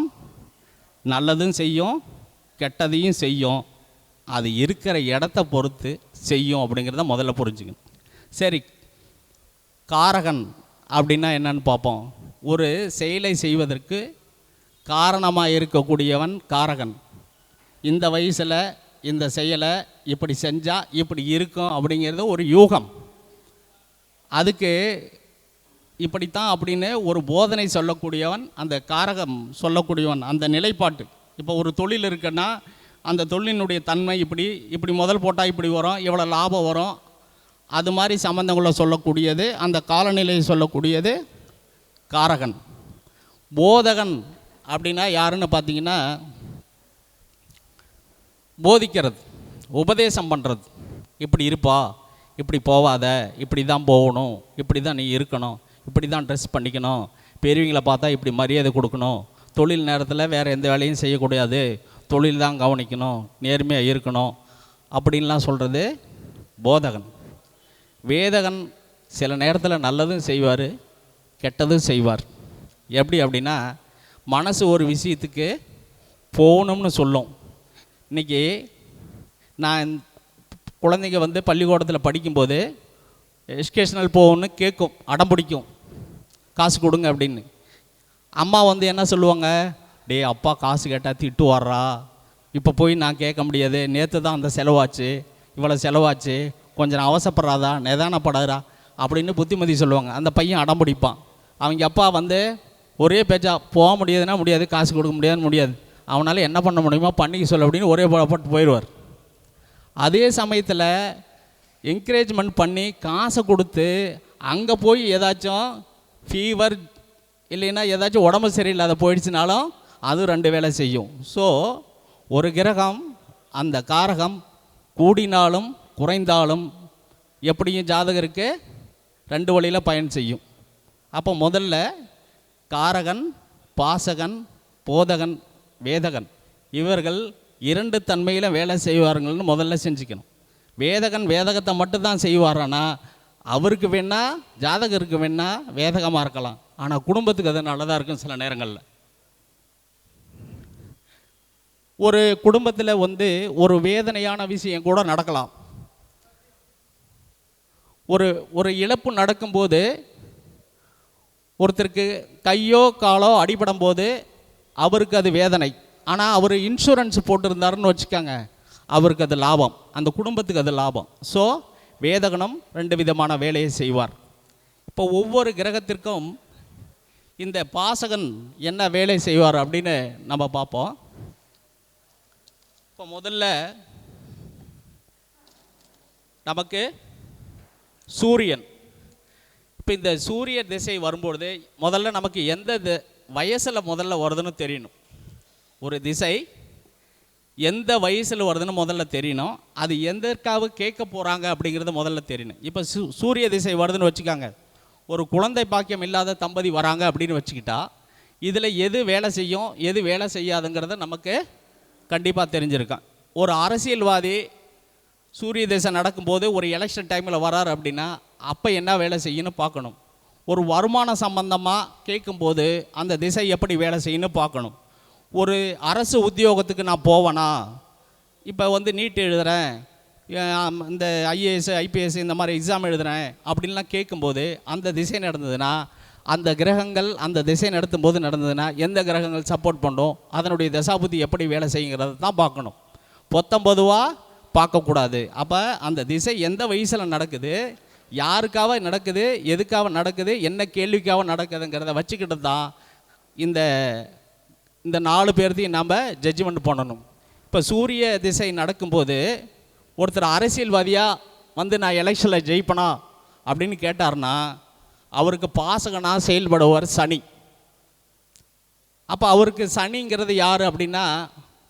நல்லதும் செய்யும் கெட்டதையும் செய்யும், அது இருக்கிற இடத்த பொறுத்து செய்யும் அப்படிங்கிறத முதல்ல புரிஞ்சுக்கணும். சரி, காரகன் அப்படின்னா என்னன்னு பார்ப்போம். ஒரு செயலை செய்வதற்கு காரணமாக இருக்கக்கூடியவன் காரகன். இந்த வயசில் இந்த செயலை இப்படி செஞ்சால் இப்படி இருக்கும் அப்படிங்கிறது ஒரு யூகம். அதுக்கு இப்படித்தான் அப்படின்னு ஒரு போதனை சொல்லக்கூடியவன், அந்த காரகம் சொல்லக்கூடியவன், அந்த நிலைப்பாட்டு. இப்போ ஒரு தொழில் இருக்குன்னா அந்த தொழிலினுடைய தன்மை இப்படி இப்படி முதல் போட்டால் இப்படி வரும், இவ்வளோ லாபம் வரும், அது மாதிரி சம்பந்தங்களை சொல்லக்கூடியது, அந்த காலநிலையை சொல்லக்கூடியது காரகன். போதகன் அப்படின்னா யாருன்னு பார்த்தீங்கன்னா, போதிக்கிறது, உபதேசம் பண்ணுறது. இப்படி இருப்பா, இப்படி போவாத, இப்படி தான் போகணும், இப்படி தான் நீ இருக்கணும், இப்படி தான் ட்ரெஸ் பண்ணிக்கணும், பெரியவங்களை பார்த்தா இப்படி மரியாதை கொடுக்கணும், தொழில் நேரத்தில் வேறு எந்த வேலையும் செய்யக்கூடாது, தொழில் தான் கவனிக்கணும், நேர்மையாக இருக்கணும் அப்படின்லாம் சொல்கிறது போதகன். வேதகன் சில நேரத்தில் நல்லதும் செய்வார், கெட்டதும் செய்வார். எப்படி அப்படின்னா, மனசு ஒரு விஷயத்துக்கு போகணும்னு சொல்லும். இன்றைக்கி நான் குழந்தைங்க வந்து பள்ளிக்கூடத்தில் படிக்கும்போது எஜுகேஷ்னல் போகணுன்னு கேட்கும், அடம் பிடிக்கும், காசு கொடுங்க அப்படின்னு. அம்மா வந்து என்ன சொல்லுவாங்க, டே அப்பா காசு கேட்டால் திட்டு வர்றா, இப்போ போய் நான் கேட்க முடியாது, நேற்று தான் அந்த செலவாச்சு, இவ்வளோ செலவாச்சு, கொஞ்சம் அவசரப்படுறாதா, நிதானப்படாதா அப்படின்னு புத்திமதி சொல்லுவாங்க. அந்த பையன் அடம் பிடிப்பான். அவங்க அப்பா வந்து ஒரே பேச்சா, போக முடியாதுன்னா முடியாது, காசு கொடுக்க முடியாதுன்னு முடியாது, அவனால் என்ன பண்ண முடியுமோ பண்ணிக்க சொல்ல அப்படின்னு ஒரே போட்டு போயிடுவார். அதே சமயத்தில் என்கரேஜ்மெண்ட் பண்ணி காசை கொடுத்து அங்கே போய் ஏதாச்சும் ஃபீவர் இல்லைன்னா ஏதாச்சும் உடம்பு சரியில்லாத போயிடுச்சுனாலும் அது 2 வேலை செய்யும். ஸோ ஒரு கிரகம், அந்த காரகம் கூடினாலும் குறைந்தாலும் எப்படியும் ஜாதகருக்கு 2 வழியில் பயன் செய்யும். அப்போ முதல்ல காரகன், பாசகன், போதகன், வேதகன் இவர்கள் 2 தன்மையில் வேலை செய்வார்கள்னு முதல்ல செஞ்சுக்கணும். வேதகன் வேதகத்தை மட்டும்தான் செய்வாரானா அவருக்கு வேணால் ஜாதகருக்கு வேணால் வேதகமாக இருக்கலாம், ஆனால் குடும்பத்துக்கு அது நல்லதாக இருக்கும். சில நேரங்களில் ஒரு குடும்பத்தில் வந்து ஒரு வேதனையான விஷயம் கூட நடக்கலாம். ஒரு இழப்பு நடக்கும்போது, ஒருத்தருக்கு கையோ காலோ அடிபடும் போது அவருக்கு அது வேதனை. ஆனால் அவர் இன்சூரன்ஸ் போட்டிருந்தாருன்னு வச்சுக்கோங்க, அவருக்கு அது லாபம், அந்த குடும்பத்துக்கு அது லாபம். ஸோ வேதகனும் 2 விதமான வேலையை செய்வார். இப்போ ஒவ்வொரு கிரகத்திற்கும் இந்த பாசகன் என்ன வேலை செய்வார் அப்படின்னு நம்ம பார்ப்போம். இப்போ முதல்ல நமக்கு சூரியன். இப்போ இந்த சூரிய திசை வரும்பொழுது முதல்ல நமக்கு எந்த வயசில் முதல்ல வருதுன்னு தெரியணும். ஒரு திசை எந்த வயசில் வருதுன்னு முதல்ல தெரியணும். அது எதற்காக கேட்க போகிறாங்க அப்படிங்கிறது முதல்ல தெரியணும். இப்போ சூரிய திசை வருதுன்னு வச்சுக்காங்க, ஒரு குழந்தை பாக்கியம் இல்லாத தம்பதி வராங்க அப்படின்னு வச்சுக்கிட்டா, இதில் எது வேலை செய்யும் எது வேலை செய்யாதுங்கிறத நமக்கு கண்டிப்பாக தெரிஞ்சிருக்கான். ஒரு அரசியல்வாதி சூரிய திசை நடக்கும்போது ஒரு எலெக்ஷன் டைமில் வராரு அப்படின்னா அப்போ என்ன வேலை செய்யணும்னு பார்க்கணும். ஒரு வருமான சம்பந்தமாக கேட்கும்போது அந்த திசை எப்படி வேலை செய்யணும்னு பார்க்கணும். ஒரு அரசு உத்தியோகத்துக்கு நான் போவேனா, இப்போ வந்து நீட் எழுதுகிறேன், இந்த ஐஏஎஸ் ஐபிஎஸ் இந்த மாதிரி எக்ஸாம் எழுதுகிறேன் அப்படின்லாம் கேட்கும்போது அந்த திசை நடந்ததுன்னா, அந்த கிரகங்கள் அந்த திசை நடத்தும் போது நடந்ததுன்னா எந்த கிரகங்கள் சப்போர்ட் பண்ணும், அதனுடைய தசாபுத்தி எப்படி வேலை செய்யுங்கிறத தான் பார்க்கணும். பொதுவாக பார்க்கக்கூடாது. அப்போ அந்த திசை எந்த வயசில் நடக்குது, யாருக்காக நடக்குது, எதுக்காக நடக்குது, என்ன கேள்விக்காக நடக்குதுங்கிறத வச்சுக்கிட்டு தான் இந்த 4 பேர்த்தையும் நாம் ஜட்ஜ்மெண்ட் பண்ணணும். இப்போ சூரிய திசை நடக்கும்போது ஒருத்தர் அரசியல்வாதியாக வந்து நான் எலெக்ஷனில் ஜெயிப்பனா அப்படின்னு கேட்டார்னா அவருக்கு பாசகனாக செயல்படுவார் சனி. அப்போ அவருக்கு சனிங்கிறது யார் அப்படின்னா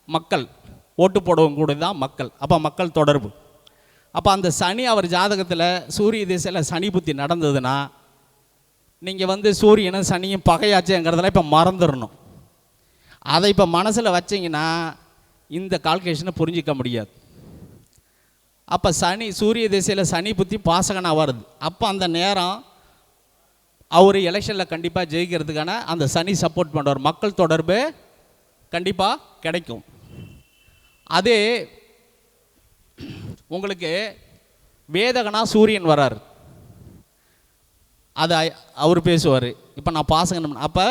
மக்கள், ஓட்டு போடவும் கூட தான் மக்கள். அப்போ மக்கள் தொடர்பு. அப்போ அந்த சனி அவர் ஜாதகத்தில் சூரிய திசையில் சனி புத்தி நடந்ததுன்னா நீங்கள் வந்து சூரியனும் சனியும் பகையாச்சுங்கிறதெல்லாம் இப்போ மறந்துடணும். அதை இப்போ மனசில் வச்சிங்கன்னா இந்த கால்குலேஷனை புரிஞ்சிக்க முடியாது. அப்போ சூரிய திசையில் சனி புத்தி பாசகனாக வருது. அப்போ அந்த நேரம் அவர் எலெக்ஷனில் கண்டிப்பாக ஜெயிக்கிறதுக்கான அந்த சனி சப்போர்ட் பண்ணுவார், மக்கள் தொடர்பு கண்டிப்பாக கிடைக்கும். அதே உங்களுக்கு வேதகனாக சூரியன் வரார், அதை அவர் பேசுவார். இப்போ நான் பாசகன். அப்போ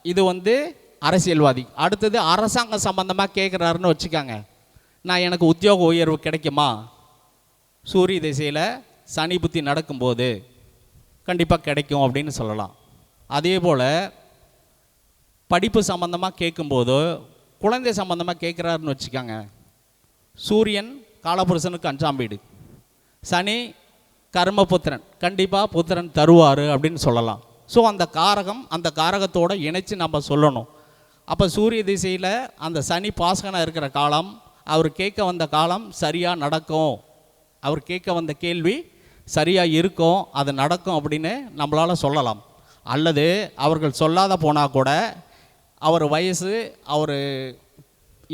இது வந்து அரசியல்வாதி. அடுத்தது அரசாங்கம் சம்பந்தமாக கேட்குறாருன்னு வச்சுக்காங்க, நான் எனக்கு உத்தியோக உயர்வு கிடைக்குமா? சூரிய திசையில் சனி புத்தி நடக்கும்போது கண்டிப்பாக கிடைக்கும் அப்படின்னு சொல்லலாம். அதே போல் படிப்பு சம்பந்தமாக கேட்கும்போது, குழந்தை சம்பந்தமாக கேட்குறாருன்னு வச்சுக்காங்க, சூரியன் காலபுருஷனுக்கு 5ஆம் வீடு, சனி கர்மபுத்திரன், கண்டிப்பாக புத்திரன் தருவார் அப்படின்னு சொல்லலாம். ஸோ அந்த காரகம் அந்த காரகத்தோடு இணைச்சி நம்ம சொல்லணும். அப்போ சூரிய திசையில் அந்த சனி பாசகனாக இருக்கிற காலம், அவர் கேட்க வந்த காலம் சரியாக நடக்கும், அவர் கேட்க வந்த கேள்வி சரியாக இருக்கும், அது நடக்கும் அப்படின்னு நம்மளால் சொல்லலாம். அல்லது அவர்கள் சொல்லாத போனால் கூட அவர் வயசு, அவர்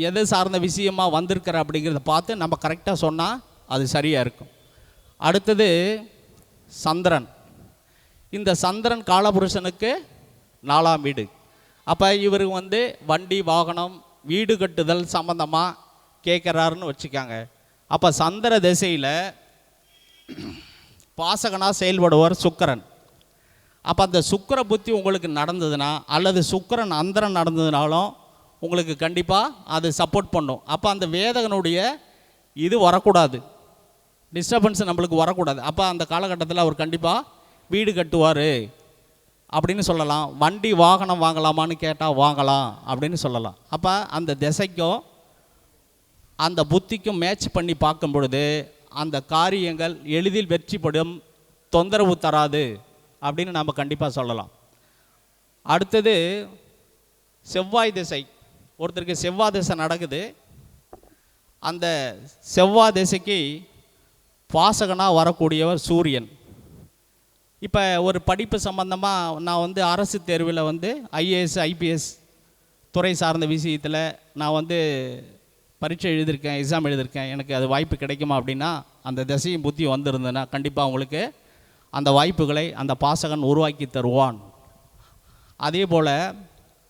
எது சார்ந்த விஷயமாக வந்திருக்கிற அப்படிங்கிறத பார்த்து நம்ம கரெக்டாக சொன்னால் அது சரியாக இருக்கும். அடுத்தது சந்திரன். இந்த சந்திரன் காலபுருஷனுக்கு 4ஆம் வீடு. அப்போ இவர் வண்டி வாகனம் வீடு கட்டுதல் சம்பந்தமாக கேட்குறாருன்னு வச்சுக்காங்க. அப்போ சந்திர திசையில் பாசகனாக செயல்படுவார் சுக்கிரன். அப்போ அந்த சுக்கிர புத்தி உங்களுக்கு நடந்ததுன்னா, அல்லது சுக்கிரன் அந்தரன் நடந்ததுனாலும் உங்களுக்கு கண்டிப்பாக அது சப்போர்ட் பண்ணும். அப்போ அந்த வேதகனுடைய இது வரக்கூடாது, டிஸ்டர்பன்ஸ் நம்மளுக்கு வரக்கூடாது. அப்போ அந்த காலகட்டத்தில் அவர் கண்டிப்பாக வீடு கட்டுவார் அப்படின்னு சொல்லலாம். வண்டி வாகனம் வாங்கலாமான்னு கேட்டால் வாங்கலாம் அப்படின்னு சொல்லலாம். அப்போ அந்த திசைக்கும் அந்த புத்திக்கும் மேட்ச் பண்ணி பார்க்கும் பொழுது அந்த காரியங்கள் எளிதில் வெற்றிப்படும், தொந்தரவு தராது அப்படின்னு நம்ம கண்டிப்பாக சொல்லலாம். அடுத்தது செவ்வாய் திசை. ஒருத்தருக்கு செவ்வாய் திசை நடக்குது, அந்த செவ்வாய் திசைக்கு பாசகனாக வரக்கூடியவர் சூரியன். இப்போ ஒரு படிப்பு சம்பந்தமாக நான் அரசு தேர்வில் ஐஏஎஸ் ஐபிஎஸ் துறை சார்ந்த விஷயத்தில் நான் பரீட்சை எழுதியிருக்கேன், எக்ஸாம் எழுதியிருக்கேன், எனக்கு அது வாய்ப்பு கிடைக்குமா அப்படின்னா, அந்த திசையும் புத்தி வந்திருந்ததுன்னா கண்டிப்பாக உங்களுக்கு அந்த வாய்ப்புகளை அந்த பாசகன் உருவாக்கி தருவான். அதே போல்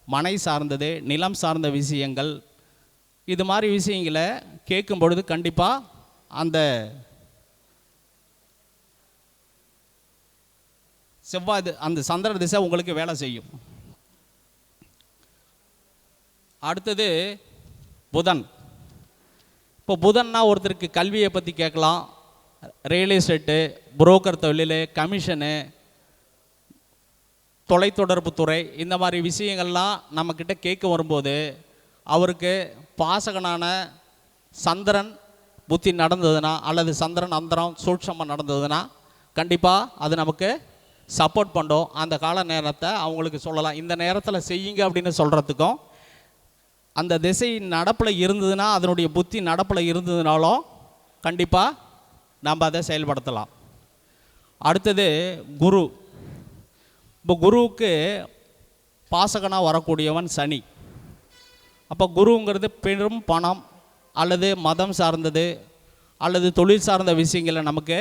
மனை சார்ந்தது, நிலம் சார்ந்த விஷயங்கள், இது மாதிரி விஷயங்களை கேட்கும் பொழுது கண்டிப்பாக அந்த செவ்வாய் அந்த சந்திர திசை உங்களுக்கு வேலை செய்யும். அடுத்தது புதன். இப்போ புதன்னா ஒருத்தருக்கு கல்வியை பற்றி கேட்கலாம், ரியல் எஸ்டேட்டு, புரோக்கர் தொழில், கமிஷனு, தொலைத்தொடர்பு துறை, இந்த மாதிரி விஷயங்கள்லாம் நம்மக்கிட்ட கேட்க வரும்போது அவருக்கு பாசகனான சந்திரன் புத்தி நடந்ததுன்னா, அல்லது சந்திரன் அந்தரம் சூட்சமாக நடந்ததுன்னா கண்டிப்பாக அது நமக்கு சப்போர்ட் பண்ணும். அந்த கால நேரத்தை அவங்களுக்கு சொல்லலாம், இந்த நேரத்தில் செய்யுங்க அப்படின்னு சொல்கிறதுக்கும், அந்த திசை நடப்பில் இருந்ததுன்னா, அதனுடைய புத்தி நடப்பில் இருந்ததுனாலும் கண்டிப்பாக நம்ம அதை செயல்படுத்தலாம். அடுத்தது குரு. இப்போ குருவுக்கு பாசகனாக வரக்கூடியவன் சனி. அப்போ குருங்கிறது பெரும் பணம் அல்லது மதம் சார்ந்தது அல்லது தொழில் சார்ந்த விஷயங்களை நமக்கு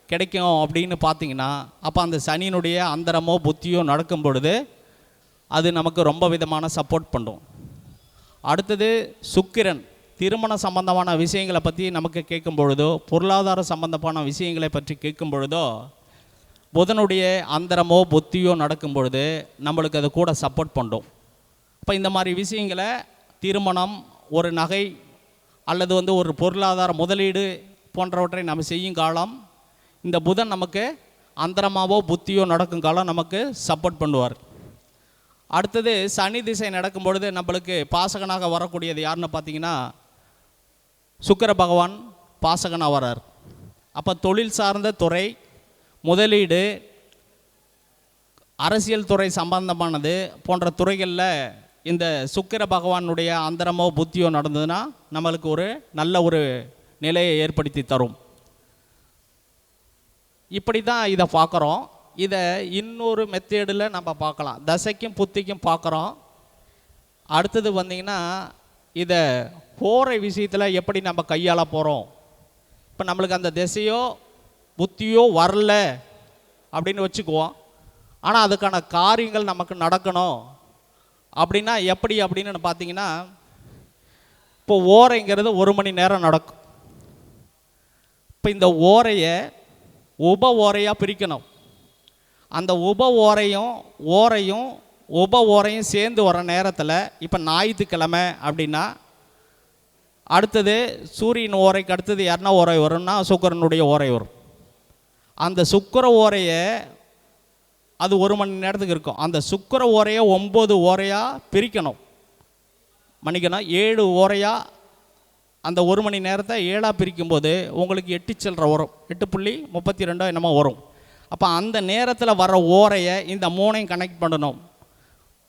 கிடைக்கும் அப்படின்னு பார்த்தீங்கன்னா, அப்போ அந்த சனியினுடைய அந்தரமோ புத்தியோ நடக்கும் பொழுது அது நமக்கு ரொம்ப விதமான சப்போர்ட் பண்ணும். அடுத்தது சுக்கிரன். திருமண சம்பந்தமான விஷயங்களை பற்றி நமக்கு கேட்கும் பொழுதோ, பொருளாதார சம்பந்தமான விஷயங்களை பற்றி கேட்கும் பொழுதோ, புதனுடைய அந்தரமோ புத்தியோ நடக்கும் பொழுது நம்மளுக்கு அது கூட சப்போர்ட் பண்ணும். இப்போ இந்த மாதிரி விஷயங்களை, திருமணம், ஒரு நகை அல்லது ஒரு பொருளாதார முதலீடு போன்றவற்றை நம்ம செய்யும் காலம் இந்த புதன் நமக்கு அந்தரமாவோ புத்தியோ நடக்கும் காலம் நமக்கு சப்போர்ட் பண்ணுவார். அடுத்தது சனி திசை நடக்கும் பொழுது நம்மளுக்கு பாசகனாக வரக்கூடியது யாருன்னு பார்த்தீங்கன்னா, சுக்கிர பகவான் பாசகனாக வரார். அப்போ தொழில் சார்ந்த துறை, முதலீடு, அரசியல் துறை சம்பந்தமானது போன்ற துறைகளில் இந்த சுக்கிர பகவானுடைய அந்தரமோ புத்தியோ நடந்ததுன்னா நம்மளுக்கு ஒரு நல்ல ஒரு நிலையை ஏற்படுத்தி தரும். இப்படி தான் இதை பார்க்குறோம். இதை இன்னொரு மெத்தேடில் நம்ம பார்க்கலாம், தசைக்கும் புத்திக்கும் பார்க்குறோம். அடுத்தது வந்தீங்கன்னா இதை போகிற விஷயத்தில் எப்படி நம்ம கையாள போகிறோம். இப்போ நம்மளுக்கு அந்த திசையோ புத்தியோ வரல அப்படின்னு வச்சுக்குவோம், ஆனால் அதுக்கான காரியங்கள் நமக்கு நடக்கணும் அப்படின்னா எப்படி அப்படின்னு பார்த்தீங்கன்னா, இப்போ ஓரைங்கிறது 1 மணி நேரம் நடக்கும். இப்போ இந்த ஓரையை உப ஓரையாக பிரிக்கணும். அந்த உப ஓரையும் உப ஓரையும் சேர்ந்து வர நேரத்தில் இப்போ ஞாயிற்றுக்கிழமை அப்படின்னா அடுத்தது சூரியன் ஓரைக்கு அடுத்தது என்ன ஓரை வரும்னா சுக்கிரனுடைய ஓரை வரும். அந்த சுக்கிர ஓரையை அது 1 மணி நேரத்துக்கு இருக்கும். அந்த சுக்கிர ஓரையை 9 ஓரையாக பிரிக்கணும், மன்னிக்கணும் 7 ஓரையாக அந்த 1 மணி நேரத்தை 7ஆக பிரிக்கும்போது உங்களுக்கு 8 சில்லற வரும், 8.32 என்னமோ வரும். அப்போ அந்த நேரத்தில் வர ஓரையை இந்த 3ஐயும் கனெக்ட் பண்ணணும்.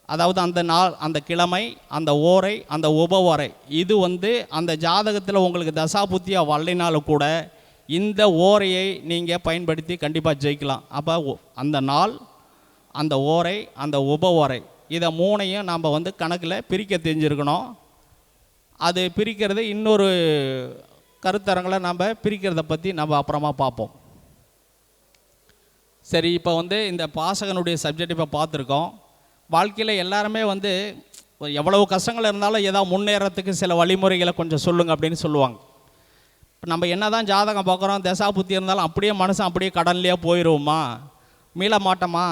அதாவது அந்த நாள், அந்த கிழமை, அந்த ஓரை, அந்த உப ஓரை, இது அந்த ஜாதகத்தில் உங்களுக்கு தசாபுத்தியாக வரலைனாலும் கூட இந்த ஓரையை நீங்கள் பயன்படுத்தி கண்டிப்பாக ஜெயிக்கலாம். அப்போ அந்த நாள், அந்த ஓரை, அந்த உப ஓரை, இதை 3ஐயும் நாம் கணக்கில் பிரிக்க தெரிஞ்சிருக்கணும். அது பிரிக்கிறது இன்னொரு கருத்தரங்களை நம்ம பிரிக்கிறத பற்றி நம்ம அப்புறமா பார்ப்போம். சரி, இப்போ இந்த பாசகனுடைய சப்ஜெக்ட் இப்போ பார்த்துருக்கோம். வாழ்க்கையில் எல்லாருமே எவ்வளவு கஷ்டங்கள் இருந்தாலும் ஏதாவது முன்னேறத்துக்கு சில வழிமுறைகளை கொஞ்சம் சொல்லுங்கள் அப்படின்னு சொல்லுவாங்க. இப்போ நம்ம என்ன தான் ஜாதகம் பார்க்குறோம், தசா புத்தி இருந்தாலும் அப்படியே மனுஷன் அப்படியே கடன்லையே போயிடுவோமா, மீள மாட்டோமா,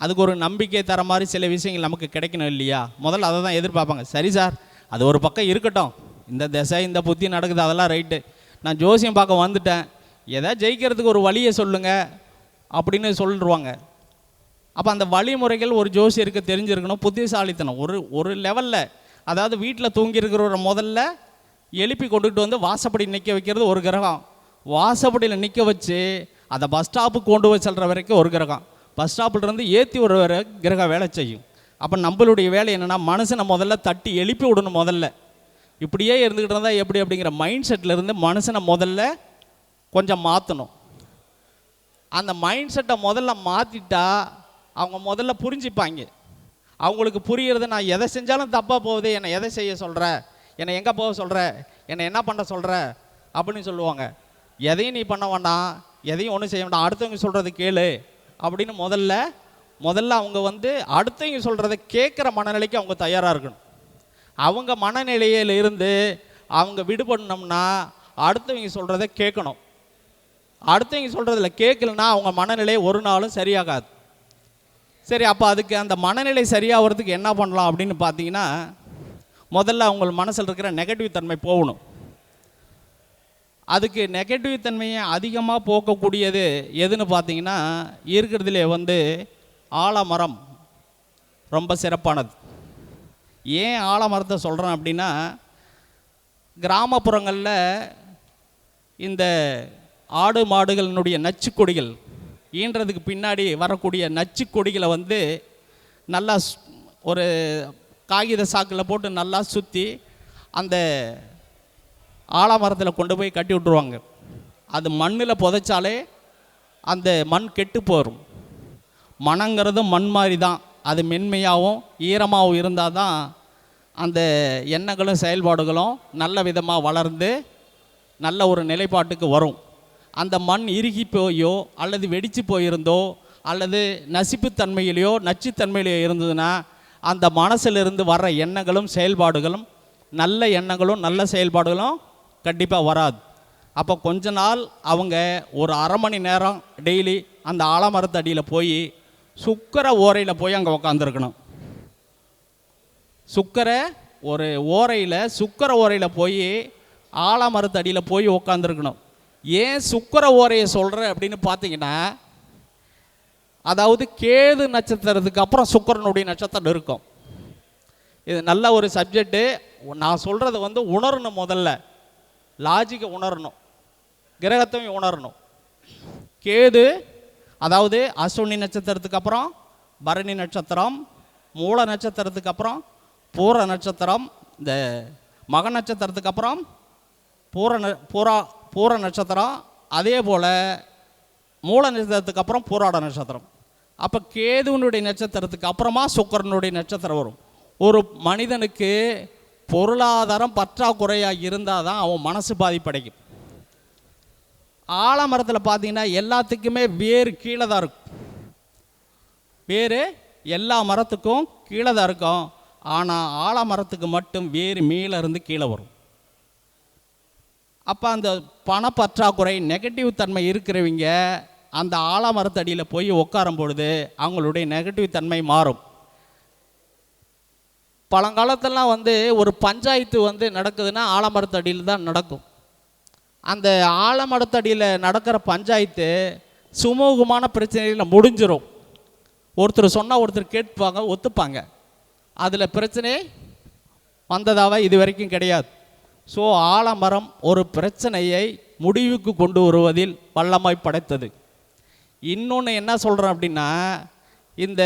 அதுக்கு ஒரு நம்பிக்கை தர மாதிரி சில விஷயங்கள் நமக்கு கிடைக்கணும் இல்லையா? முதல்ல அதை தான் எதிர்பார்ப்பாங்க. சரி சார், அது ஒரு பக்கம் இருக்கட்டும், இந்த திசை இந்த புத்தி நடக்குது அதெல்லாம் ரைட்டு, நான் ஜோசியம் பார்க்க வந்துட்டேன், எதாவது ஜெயிக்கிறதுக்கு ஒரு வழியை சொல்லுங்கள் அப்படின்னு சொல்லிடுவாங்க. அப்போ அந்த வழிமுறைகள் ஒரு ஜோசியருக்கு தெரிஞ்சிருக்கணும். புத்திசாலித்தனம் ஒரு லெவலில், அதாவது வீட்டில் தூங்கியிருக்கிறவரை முதல்ல எழுப்பி கொண்டுகிட்டு வாசப்படி நிற்க வைக்கிறது ஒரு கிரகம், வாசப்படியில் நிற்க வச்சு அதை பஸ் ஸ்டாப்புக்கு கொண்டு போய் செல்கிற வரைக்கும் ஒரு கிரகம், பஸ் ஸ்டாப்பிலிருந்து ஏற்றி ஒரு கிரகம் வேலை செய்யும். அப்போ நம்மளுடைய வேலை என்னென்னா மனுஷனை முதல்ல தட்டி எழுப்பி விடணும். முதல்ல இப்படியே இருந்துக்கிட்டு இருந்தால் எப்படி அப்படிங்கிற மைண்ட் செட்டிலேருந்து மனுஷனை முதல்ல கொஞ்சம் மாற்றணும். அந்த மைண்ட் செட்டை முதல்ல மாற்றிட்டா அவங்க முதல்ல புரிஞ்சுப்பாங்க. அவங்களுக்கு புரிகிறது, நான் எதை செஞ்சாலும் தப்பாக போகுது, என்னை எதை செய்ய சொல்கிற, என்னை எங்கே போக சொல்கிற, என்னை என்ன பண்ண சொல்கிற அப்படின்னு சொல்லுவாங்க. எதையும் நீ பண்ண வேண்டாம், எதையும் ஒன்றும் செய்ய வேண்டாம், அடுத்தவங்க சொல்கிறது கேளு அப்படின்னு முதல்ல அவங்க அடுத்தவங்க சொல்கிறத கேட்குற மனநிலைக்கு அவங்க தயாராக இருக்கணும். அவங்க மனநிலையில் இருந்து அவங்க விடுபடணும்னா அடுத்தவங்க சொல்கிறத கேட்கணும். அடுத்தவங்க சொல்கிறதில் கேட்கலன்னா அவங்க மனநிலை ஒரு நாளும் சரியாகாது. சரி, அப்போ அதுக்கு அந்த மனநிலை சரியாகிறதுக்கு என்ன பண்ணலாம் அப்படின்னு பார்த்தீங்கன்னா, முதல்ல அவங்க மனசில் இருக்கிற நெகட்டிவ் தன்மை போகணும். அதுக்கு நெகட்டிவ் தன்மையை அதிகமாக போக்கக்கூடியது எதுன்னு பார்த்தீங்கன்னா, இருக்கிறதுலே ஆலமரம் ரொம்ப சிறப்பானது. ஏன் ஆலமரத்தை சொல்கிறேன் அப்படின்னா, கிராமப்புறங்களில் இந்த ஆடு மாடுகளினுடைய நச்சு கொடிகள் ஈன்றதுக்கு பின்னாடி வரக்கூடிய நச்சு கொடிகளை நல்லா ஒரு காகித சாக்கில் போட்டு நல்லா சுற்றி அந்த ஆலமரத்தில் கொண்டு போய் கட்டி விட்ருவாங்க. அது மண்ணில் புதைச்சாலே அந்த மண் கெட்டு போயிடும். மனங்கிறதும் மண் மாதிரி தான், அது மென்மையாகவும் ஈரமாகவும் இருந்தால் தான் அந்த எண்ணங்களும் செயல்பாடுகளும் நல்ல விதமாக வளர்ந்து நல்ல ஒரு நிலைப்பாட்டுக்கு வரும். அந்த மண் இறுகி போயோ அல்லது வெடித்து போயிருந்தோ அல்லது நசிப்புத்தன்மையிலையோ நச்சுத்தன்மையிலையோ இருந்ததுன்னா அந்த மனசிலிருந்து வர்ற எண்ணங்களும் செயல்பாடுகளும் நல்ல எண்ணங்களும் நல்ல செயல்பாடுகளும் கண்டிப்பாக வராது. அப்போ கொஞ்ச நாள் அவங்க ஒரு அரை மணி நேரம் டெய்லி அந்த ஆலமரத்து அடியில் போய் சுக்கர ஓரையில் போய் அங்கே உக்காந்துருக்கணும். ஒரு ஓரையில் சுக்கர ஓரையில் போய் ஆலமரத்து அடியில் போய் உக்காந்துருக்கணும். ஏன் சுக்கர ஓரையை சொல்கிறேன் அப்படின்னு பார்த்தீங்கன்னா, அதாவது கேது நட்சத்திரத்துக்கு அப்புறம் சுக்கரனுடைய நட்சத்திரம் இருக்கும். இது நல்ல ஒரு சப்ஜெக்டு. நான் சொல்கிறது உணரணும், முதல்ல லாஜிக்கை உணரணும், கிரகத்தையும் உணரணும். கேது அதாவது அஸ்வினி நட்சத்திரத்துக்கு அப்புறம் பரணி நட்சத்திரம், மூல நட்சத்திரத்துக்கு அப்புறம் பூர நட்சத்திரம், இந்த மக நட்சத்திரத்துக்கு அப்புறம் பூர நட்சத்திரம், அதே போல் மூல நட்சத்திரத்துக்கு அப்புறம் பூராட நட்சத்திரம். அப்போ கேதுவனுடைய நட்சத்திரத்துக்கு அப்புறமா சுக்கிரனுடைய நட்சத்திரம் வரும். ஒரு மனிதனுக்கு பொருளாதாரம் பற்றாக்குறையாக இருந்தால் தான் அவன் மனசு பாதிப்படைக்கும். ஆலமரத்தில் பார்த்தீங்கன்னா எல்லாத்துக்குமே வேறு கீழே தான் இருக்கும். வேறு எல்லா மரத்துக்கும் கீழே தான் இருக்கும். ஆனால் ஆலமரத்துக்கு மட்டும் வேறு மேலே இருந்து கீழே வரும். அப்போ அந்த பணப்பற்றாக்குறை நெகட்டிவ் தன்மை இருக்கிறவங்க அந்த ஆலமரத்தடியில் போய் உட்காரும் பொழுது அவங்களுடைய நெகட்டிவ் தன்மை மாறும். பழங்காலத்தெல்லாம் வந்து ஒரு பஞ்சாயத்து வந்து நடக்குதுன்னா ஆலமரத்தடியில் தான் நடக்கும். அந்த ஆலமரத்தடியில் நடக்கிற பஞ்சாயத்து சுமூகமான பிரச்சனையில் முடிஞ்சிடும். ஒருத்தர் சொன்னால் ஒருத்தர் கேட்பாங்க, ஒத்துப்பாங்க. அதில் பிரச்சனை வந்ததாக இது வரைக்கும் கிடையாது. ஸோ ஆலமரம் ஒரு பிரச்சனையை முடிவுக்கு கொண்டு வருவதில் வல்லமை படைத்தது. இன்னொன்று என்ன சொல்கிறேன் அப்படின்னா, இந்த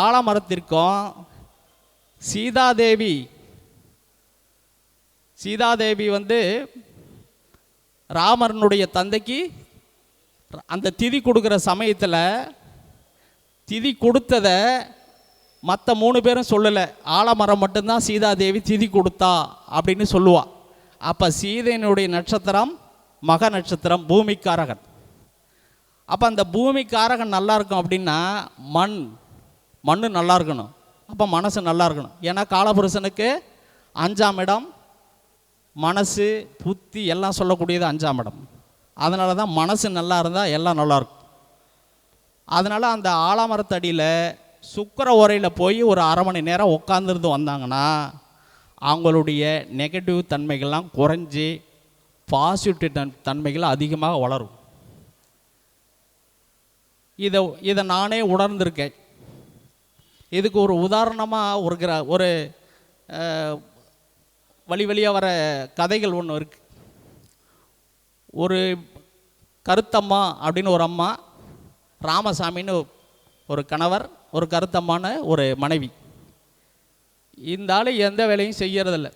ஆலமரத்திற்கும் சீதாதேவி வந்து ராமரனுடைய தந்தைக்கு அந்த திதி கொடுக்குற சமயத்தில் திதி கொடுத்ததை மற்ற 3 பேரும் சொல்லலை. ஆலமரம் மட்டும்தான் சீதாதேவி திதி கொடுத்தா அப்படின்னு சொல்லுவாள். அப்போ சீதையினுடைய நட்சத்திரம் மக நட்சத்திரம், பூமிக்காரகன். அப்போ அந்த பூமிக்காரகன் நல்லா இருக்கும் அப்படின்னா மண் நல்லா இருக்கணும். அப்போ மனசு நல்லா இருக்கணும். ஏன்னா காலபுருஷனுக்கு 5ஆம் இடம், மனசு புத்தி எல்லாம் சொல்லக்கூடியது 5ஆம் இடம். அதனால தான் மனசு நல்லா இருந்தால் எல்லாம் நல்லாயிருக்கும். அதனால் அந்த ஆலமரத்தடியில் சுக்கிர ஓரையில் போய் ஒரு அரை மணி நேரம் உட்காந்துருந்து வந்தாங்கன்னா அவங்களுடைய நெகட்டிவ் தன்மைகள்லாம் குறைஞ்சி பாசிட்டிவ் தன்மைகள் அதிகமாக வளரும். இதை நானே உணர்ந்திருக்கேன். இதுக்கு ஒரு உதாரணமாக ஒரு வழியாக வர கதைகள் ஒன்று இருக்குது. ஒரு கருத்தம்மா அப்படின்னு ஒரு அம்மா, ராமசாமின்னு ஒரு கணவர், ஒரு கருத்தம்மான ஒரு மனைவி. இந்த ஆள் எந்த வேலையும் செய்யறதில்ல.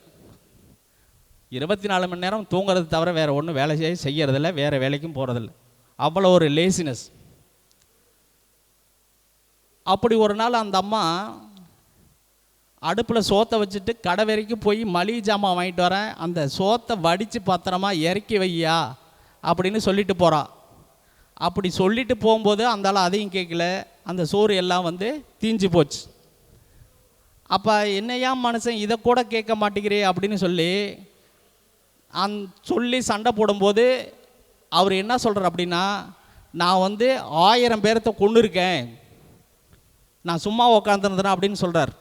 24 மணி நேரம் தூங்குறது தவிர வேறு ஒன்றும் வேலை செய்யறதில்ல, வேறு வேலைக்கும் போகிறதில்ல. அவ்வளோ ஒரு லேசினஸ். அப்படி ஒரு நாள் அந்த அம்மா அடுப்பில் சோத்தை வச்சுட்டு கடை வரைக்கும் போய் மளிகை ஜாமான் வாங்கிட்டு வரேன், அந்த சோத்தை வடித்து பத்திரமா இறக்கி வையா அப்படின்னு சொல்லிட்டு போகிறா. அப்படி சொல்லிட்டு போகும்போது அந்த ஆள் அதையும் கேட்கல, அந்த சோறு எல்லாம் வந்து தீஞ்சு போச்சு. அப்போ என்னையா மனுஷன் இதை கூட கேட்க மாட்டேங்கிறே அப்படின்னு சொல்லி சண்டை போடும்போது அவர் என்ன சொல்கிறார் அப்படின்னா, நான் வந்து 1000 பேர்த்த கொண்டு இருக்கேன், நான் சும்மா உக்காந்துருந்தேன் அப்படின்னு சொல்கிறார்.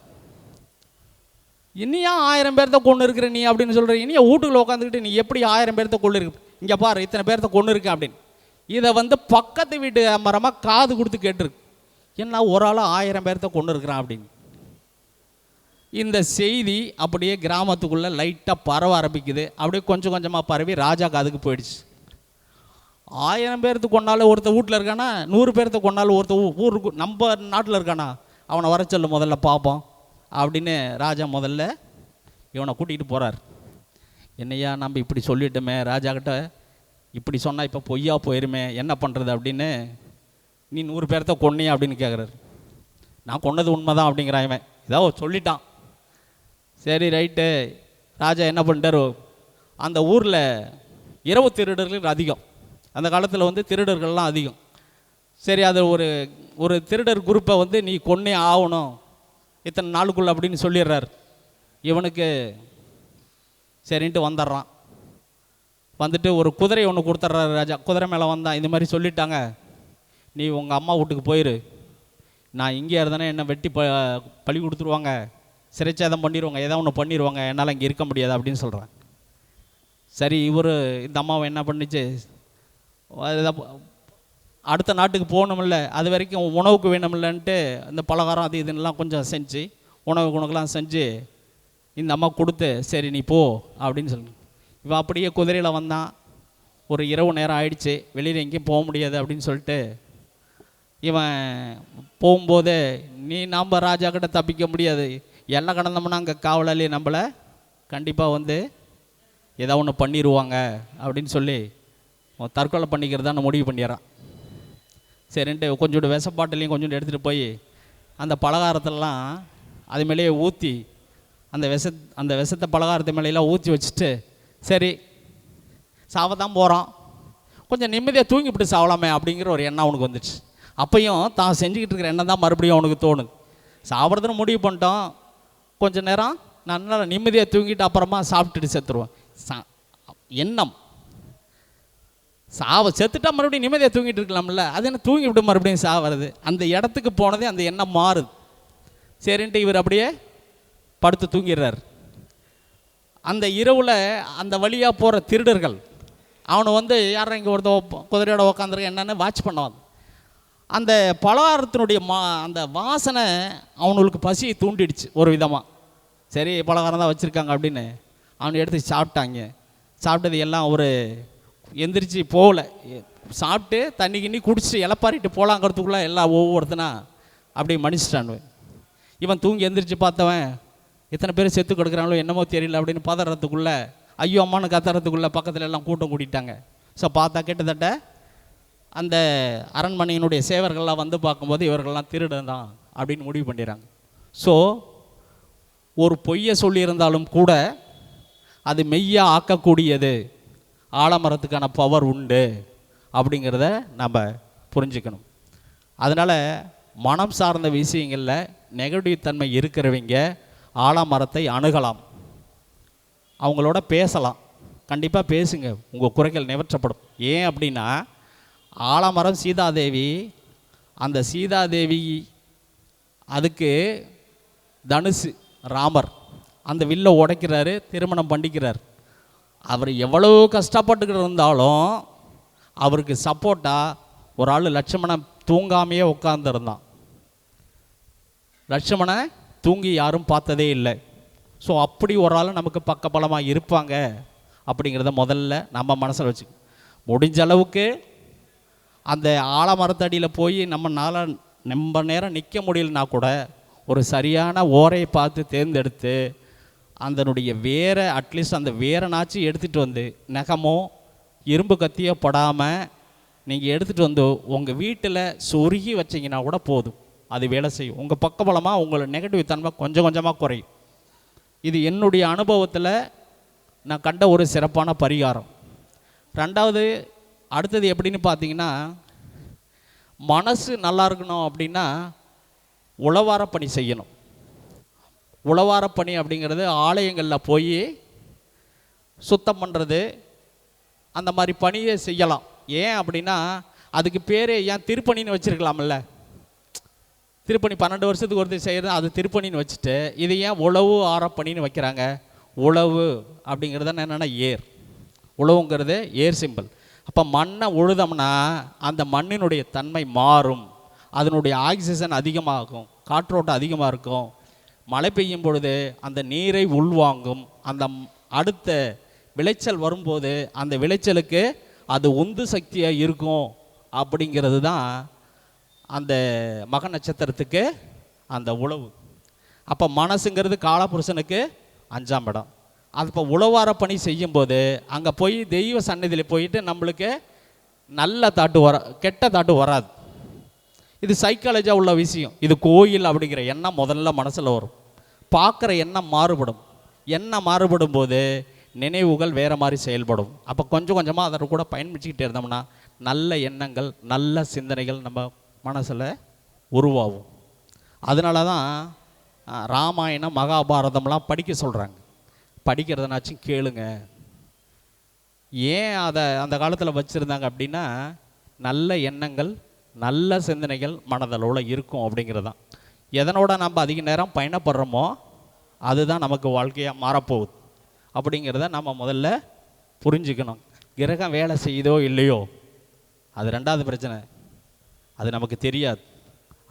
இன்னியா 1000 பேர்த்த கொண்டு இருக்கிற நீ அப்படின்னு சொல்கிற, இனியா வீட்டுக்குள்ள உட்காந்துக்கிட்டு நீ எப்படி 1000 பேர்த்த கொண்டு இருக்கு, இங்கே பாரு இத்தனை பேர்த்த கொண்டு இருக்கேன் அப்படின்னு. இதை வந்து பக்கத்து வீட்டு மரமாக காது கொடுத்து கேட்டுருக்கு, என்ன ஒரு ஆள் 1000 பேர்த்த கொண்டு இருக்கிறான் அப்படின்னு. இந்த செய்தி அப்படியே கிராமத்துக்குள்ளே லைட்டாக பரவ ஆரம்பிக்குது. அப்படியே கொஞ்சம் கொஞ்சமாக பரவி ராஜா காதுக்கு போயிடுச்சு. 1000 பேர்த்து கொண்டாலும் ஒருத்தர் வீட்டில் இருக்கானா, 100 பேர்த்த கொண்டாலும் ஒருத்தர் ஊருக்கு நம்ம நாட்டில் இருக்கானா, அவனை வர சொல்லு முதல்ல பார்ப்போம் அப்படின்னு ராஜா முதல்ல இவனை கூட்டிகிட்டு போகிறார். என்னையா நம்ம இப்படி சொல்லிட்டோமே, ராஜா கிட்ட இப்படி சொன்னால் இப்போ பொய்யா போயிருமே, என்ன பண்ணுறது அப்படின்னு. நீ 100 பேர்த்த கொன்னியா அப்படின்னு கேட்குறாரு. நான் கொன்னது உண்மை தான் அப்படிங்கிறான் இவன், ஏதோ சொல்லிட்டான். சரி ரைட்டு. ராஜா என்ன பண்ணிட்டார், அந்த ஊரில் இரவு திருடர்கள் அதிகம், அந்த காலத்தில் வந்து திருடர்கள்லாம் அதிகம். சரி, அது ஒரு திருடர் குரூப்பை வந்து நீ கொன்னே ஆகணும் இத்தனை நாளுக்குள்ள அப்படின்னு சொல்லிடுறார். இவனுக்கு சரின்ட்டு வந்துடுறான். வந்துட்டு ஒரு குதிரை ஒன்று கொடுத்துட்றாரு ராஜா. குதிரை மேலே வந்தான், இந்த மாதிரி சொல்லிட்டாங்க, நீ உங்கள் அம்மா வீட்டுக்கு போயிரு, நான் இங்கே இருந்தேனே என்னை வெட்டி பழி கொடுத்துருவாங்க, சிறைச்சேதம் பண்ணிடுவாங்க, ஏதோ ஒன்று பண்ணிடுவாங்க, என்னால் இங்கே இருக்க முடியாது அப்படின்னு சொல்கிறேன். சரி, இந்த அம்மாவை என்ன பண்ணிச்சு, அடுத்த நாட்டுக்கு போகணுமில்ல, அது வரைக்கும் உணவுக்கு வேணுமில்லன்ட்டு இந்த பலகாரம் அது இதுன்னெலாம் கொஞ்சம் செஞ்சு உணவுக்குலாம் செஞ்சு இந்த அம்மா கொடுத்து, சரி நீ போ அப்படின்னு சொல்லி இவன் அப்படியே குதிரையில் வந்தான். ஒரு இரவு நேரம் ஆயிடுச்சு, வெளியில் எங்கேயும் போக முடியாது அப்படின்னு சொல்லிட்டு இவன் போகும்போது, நீ நம்ம ராஜா கிட்ட தப்பிக்க முடியாது, எல்லாம் கடந்தோம்னா அங்கே காவலாளி நம்மளை கண்டிப்பாக வந்து ஏதோ ஒன்று பண்ணிடுவாங்க அப்படின்னு சொல்லி தற்கொலை பண்ணிக்கிறதான்னு முடிவு பண்ணிடுறான். சரின்ட்டு கொஞ்சோண்டு விஷப்பாட்டிலையும் கொஞ்சோண்டு எடுத்துகிட்டு போய் அந்த பலகாரத்தெல்லாம் அது மேலேயே ஊற்றி அந்த விஷத்தை பலகாரத்து மேலையெல்லாம் ஊற்றி வச்சுட்டு, சரி சாவத்தான் போகிறான், கொஞ்சம் நிம்மதியாக தூங்கிவிட்டு சாவலாமே அப்படிங்கிற ஒரு எண்ணம் அவனுக்கு வந்துடுச்சு. அப்பையும் தான் செஞ்சுக்கிட்டு இருக்கிற எண்ணம் தான் மறுபடியும் அவனுக்கு தோணுது. சாப்பிட்றதுன்னு முடிவு பண்ணிட்டோம், கொஞ்சம் நேரம் நல்லா நிம்மதியாக தூங்கிட்டு அப்புறமா சாப்பிட்டுட்டு செத்துருவோம். எண்ணம் செத்துட்டா மறுபடியும் நிம்மதியாக தூங்கிட்டு இருக்கலாம்ல, அது என்ன தூங்கி விட்டு மறுபடியும் சாவது, அந்த இடத்துக்கு போனதே அந்த எண்ணம் மாறுது. சரின்ட்டு இவர் அப்படியே படுத்து தூங்கிடுறார். அந்த இரவில் அந்த வழியாக போகிற திருடர்கள் அவனை வந்து யாரும் இங்கே ஒருத்த குதிரையோட உக்காந்துருக்க என்னென்னு வாட்ச் பண்ணுவான். அந்த பலகாரத்தினுடைய அந்த வாசனை அவனுக்கு பசியை தூண்டிடுச்சு ஒரு விதமாக. சரி பலகாரம் தான் வச்சுருக்காங்க அப்படின்னு அவனை எடுத்து சாப்பிட்டாங்க. சாப்பிட்டது எல்லாம் ஒரு எந்திரிச்சு போகல, சாப்பிட்டு தண்ணி கிண்ணி குடிச்சிட்டு இலப்பாரிட்டு போகலாங்கிறதுக்குள்ளே எல்லாம் ஒவ்வொருத்தனா அப்படி மன்னிச்சிட்டானு. இவன் தூங்கி எந்திரிச்சு பார்த்தவன் எத்தனை பேர் செத்து கொடுக்குறாங்களோ என்னமோ தெரியல அப்படின்னு பதறதுக்குள்ளே ஐயோ அம்மானு கத்துறதுக்குள்ளே பக்கத்தில் எல்லாம் கூட்டம் கூட்டிட்டாங்க. ஸோ பார்த்தா கிட்டத்தட்ட அந்த அரண்மனையினுடைய சேவர்கள்லாம் வந்து பார்க்கும்போது இவர்கள்லாம் திருடன் தான் அப்படின்னு முடிவு பண்ணிடுறாங்க. ஸோ ஒரு பொய்யை சொல்லியிருந்தாலும் கூட அது மெய்யாக ஆக்கக்கூடியது, ஆலமரத்துக்கான பவர் உண்டு அப்படிங்கிறத நம்ம புரிஞ்சுக்கணும். அதனால் மனம் சார்ந்த விஷயங்களில் நெகட்டிவ் தன்மை இருக்கிறவங்க ஆலமரத்தை அணுகலாம், அவங்களோட பேசலாம். கண்டிப்பாக பேசுங்க, உங்கள் குறைகள் நிவற்றப்படும். ஏன் அப்படின்னா ஆலமரம் சீதாதேவி, அந்த சீதாதேவி அதுக்கு தனுசு ராமர் அந்த வில்லை உடைக்கிறாரு, திருமணம் பண்ணிக்கிறார். அவர் எவ்வளோ கஷ்டப்பட்டுக்கிட்டு இருந்தாலும் அவருக்கு சப்போர்ட்டாக ஒரு ஆள் லட்சுமணன் தூங்காமையே உட்கார்ந்துருந்தான். லட்சுமணனை தூங்கி யாரும் பார்த்ததே இல்லை. ஸோ அப்படி ஒரு ஆள் நமக்கு பக்கபலமாக இருப்பாங்க அப்படிங்கிறத முதல்ல நம்ம மனசில் வச்சு முடிஞ்ச அளவுக்கு அந்த ஆலமரத்தடியில் போய் நம்ம நேரம் நிற்க முடியலனா கூட ஒரு சரியான ஓரையை பார்த்து தேர்ந்தெடுத்து அதனுடைய வேரை அட்லீஸ்ட் அந்த வேரைனாச்சும் எடுத்துகிட்டு வந்து நகமோ இரும்பு கத்தியோ படாமல் நீங்கள் எடுத்துகிட்டு வந்து உங்கள் வீட்டில் சொருகி வச்சிங்கன்னா கூட போதும், அது வேலை செய்யும். உங்கள் பக்கபலமாக உங்களை நெகட்டிவ் தன்மை கொஞ்சம் கொஞ்சமாக குறையும். இது என்னுடைய அனுபவத்தில் நான் கண்ட ஒரு சிறப்பான பரிகாரம். ரெண்டாவது அடுத்தது எப்படின்னு பார்த்தீங்கன்னா, மனசு நல்லா இருக்கணும் அப்படின்னா உழவார பணி செய்யணும். உழவார பணி அப்படிங்கிறது ஆலயங்களில் போய் சுத்தம் பண்ணுறது, அந்த மாதிரி பணியை செய்யலாம். ஏன் அப்படின்னா அதுக்கு பேர் ஏன் திருப்பணின்னு வச்சுருக்கலாம்ல. திருப்பணி 12 வருஷத்துக்கு ஒருத்தர் செய்கிறது அது திருப்பணின்னு வச்சுட்டு இது ஏன் உழவு ஆரப்பணின்னு வைக்கிறாங்க? உழவு அப்படிங்கிறது என்னென்னா ஏர், உழவுங்கிறது ஏர் சிம்பிள். அப்போ மண்ணை உழுதோம்னா அந்த மண்ணினுடைய தன்மை மாறும், அதனுடைய ஆக்சிஜன் அதிகமாகும், காற்றோட்டம் அதிகமாக இருக்கும். மழை பெய்யும் பொழுது அந்த நீரை உள்வாங்கும். அந்த அடுத்த விளைச்சல் வரும்போது அந்த விளைச்சலுக்கு அது உந்து சக்தியாக இருக்கும். அப்படிங்கிறது தான் அந்த மக நட்சத்திரத்துக்கு அந்த உழவு. அப்போ மனசுங்கிறது காலபுருஷனுக்கு 5ஆம் இடம். அது இப்போ உழவார பணி செய்யும்போது அங்கே போய் தெய்வ சந்நிதியில் போயிட்டு நம்மளுக்கு நல்ல தாட்டு கெட்ட தாட்டு வராது. இது சைக்காலஜியாக உள்ள விஷயம். இது கோயில் அப்படிங்கிற எண்ணம் முதல்ல மனசில் வரும். பார்க்குற எண்ணம் மாறுபடும். எண்ணம் மாறுபடும் போது நினைவுகள் வேறு மாதிரி செயல்படும். அப்போ கொஞ்சம் கொஞ்சமாக அதை கூட பயன்படுத்திக்கிட்டே இருந்தோம்னா நல்ல எண்ணங்கள் நல்ல சிந்தனைகள் நம்ம மனசில் உருவாகும். அதனால தான் ராமாயணம் மகாபாரதம்லாம் படிக்க சொல்கிறாங்க. படிக்கிறதுனாச்சும் கேளுங்க. ஏன் அதை அந்த காலத்தில் வச்சுருந்தாங்க அப்படின்னா நல்ல எண்ணங்கள் நல்ல சிந்தனைகள் மனதளவில் இருக்கும் அப்படிங்கிறது தான். எதனோட நம்ம அதிக நேரம் பயணப்படுறோமோ அதுதான் நமக்கு வாழ்க்கையாக மாறப்போகுது அப்படிங்கிறத நம்ம முதல்ல புரிஞ்சுக்கணும். கிரகம் வேலை செய்யுதோ இல்லையோ அது ரெண்டாவது பிரச்சனை, அது நமக்கு தெரியாது.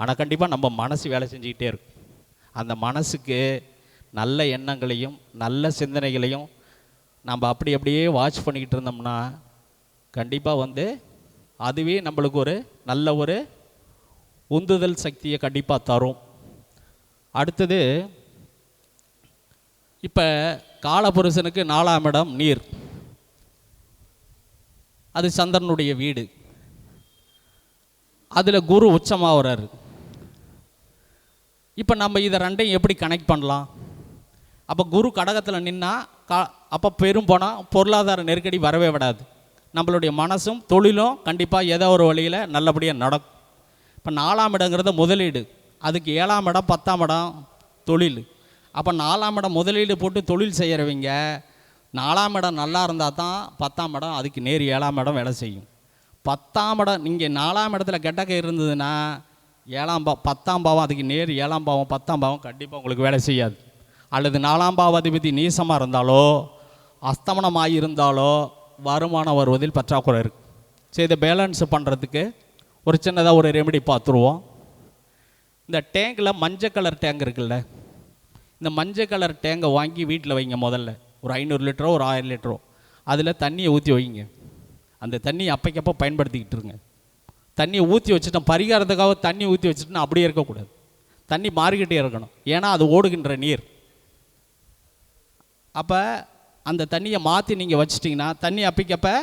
ஆனால் கண்டிப்பாக நம்ம மனசு வேலை செஞ்சுக்கிட்டே இருக்கும். அந்த மனசுக்கு நல்ல எண்ணங்களையும் நல்ல சிந்தனைகளையும் நம்ம அப்படியே வாட்ச் பண்ணிக்கிட்டு இருந்தோம்னா கண்டிப்பாக அதுவே நம்மளுக்கு ஒரு நல்ல ஒரு உந்துதல் சக்தியை கண்டிப்பாக தரும். அடுத்தது இப்போ காலபுருஷனுக்கு 4ஆம் இடம் நீர், அது சந்திரனுடைய வீடு. அதில் குரு உச்சமாக வர்றாரு. இப்போ நம்ம இதை ரெண்டையும் எப்படி கனெக்ட் பண்ணலாம்? அப்போ குரு கடகத்தில் நின்னா அப்போ பெரும் போனால் பொருளாதார நெருக்கடி வரவே விடாது. நம்மளுடைய மனசும் தொழிலும் கண்டிப்பாக ஏதோ ஒரு வழியில் நல்லபடியாக நடக்கும். இப்போ 4ஆம் இடங்கிறது முதலீடு, அதுக்கு 7ஆம் இடம் 10ஆம் இடம் தொழில். அப்போ 4ஆம் இடம் முதலீடு போட்டு தொழில் செய்கிறவங்க 4ஆம் இடம் நல்லா இருந்தால் தான் 10ஆம் இடம் அதுக்கு நேர் 7ஆம் இடம் வேலை செய்யும். 10ஆம் இடம் நீங்கள் 4ஆம் இடத்துல கெட்டக்க இருந்ததுன்னா 10ஆம் பாவம் அதுக்கு நேர் 7ஆம் பாவம் 10ஆம் பாவம் கண்டிப்பாக உங்களுக்கு வேலை செய்யாது. அல்லது 4ஆம் பாவாதிபதி நீசமாக இருந்தாலோ அஸ்தமனமாக இருந்தாலோ வருமானம் வருவதில் பற்றாக்குறை இருக்குது. சரி, இதை பேலன்ஸ் பண்ணுறதுக்கு ஒரு சின்னதாக ஒரு ரெமெடி பார்த்துருவோம். இந்த டேங்கில் மஞ்சள் கலர் டேங்க் இருக்குல்ல, இந்த மஞ்சள் கலர் டேங்கை வாங்கி வீட்டில் வைங்க. முதல்ல ஒரு 500 லிட்டரோ ஒரு 1000 லிட்டரோ அதில் தண்ணியை ஊற்றி வைங்க. அந்த தண்ணியை அப்பைக்கப்போ பயன்படுத்திக்கிட்டு இருங்க. தண்ணியை ஊற்றி வச்சுட்டோம், பரிகாரத்துக்காக தண்ணி ஊற்றி வச்சுட்டோன்னா அப்படியே இருக்கக்கூடாது. தண்ணி மாறிக்கிட்டே இருக்கணும், ஏன்னா அது ஓடுகின்ற நீர். அப்போ அந்த தண்ணியை மாற்றி நீங்கள் வச்சிட்டிங்கன்னா தண்ணி அப்பைக்கப்போ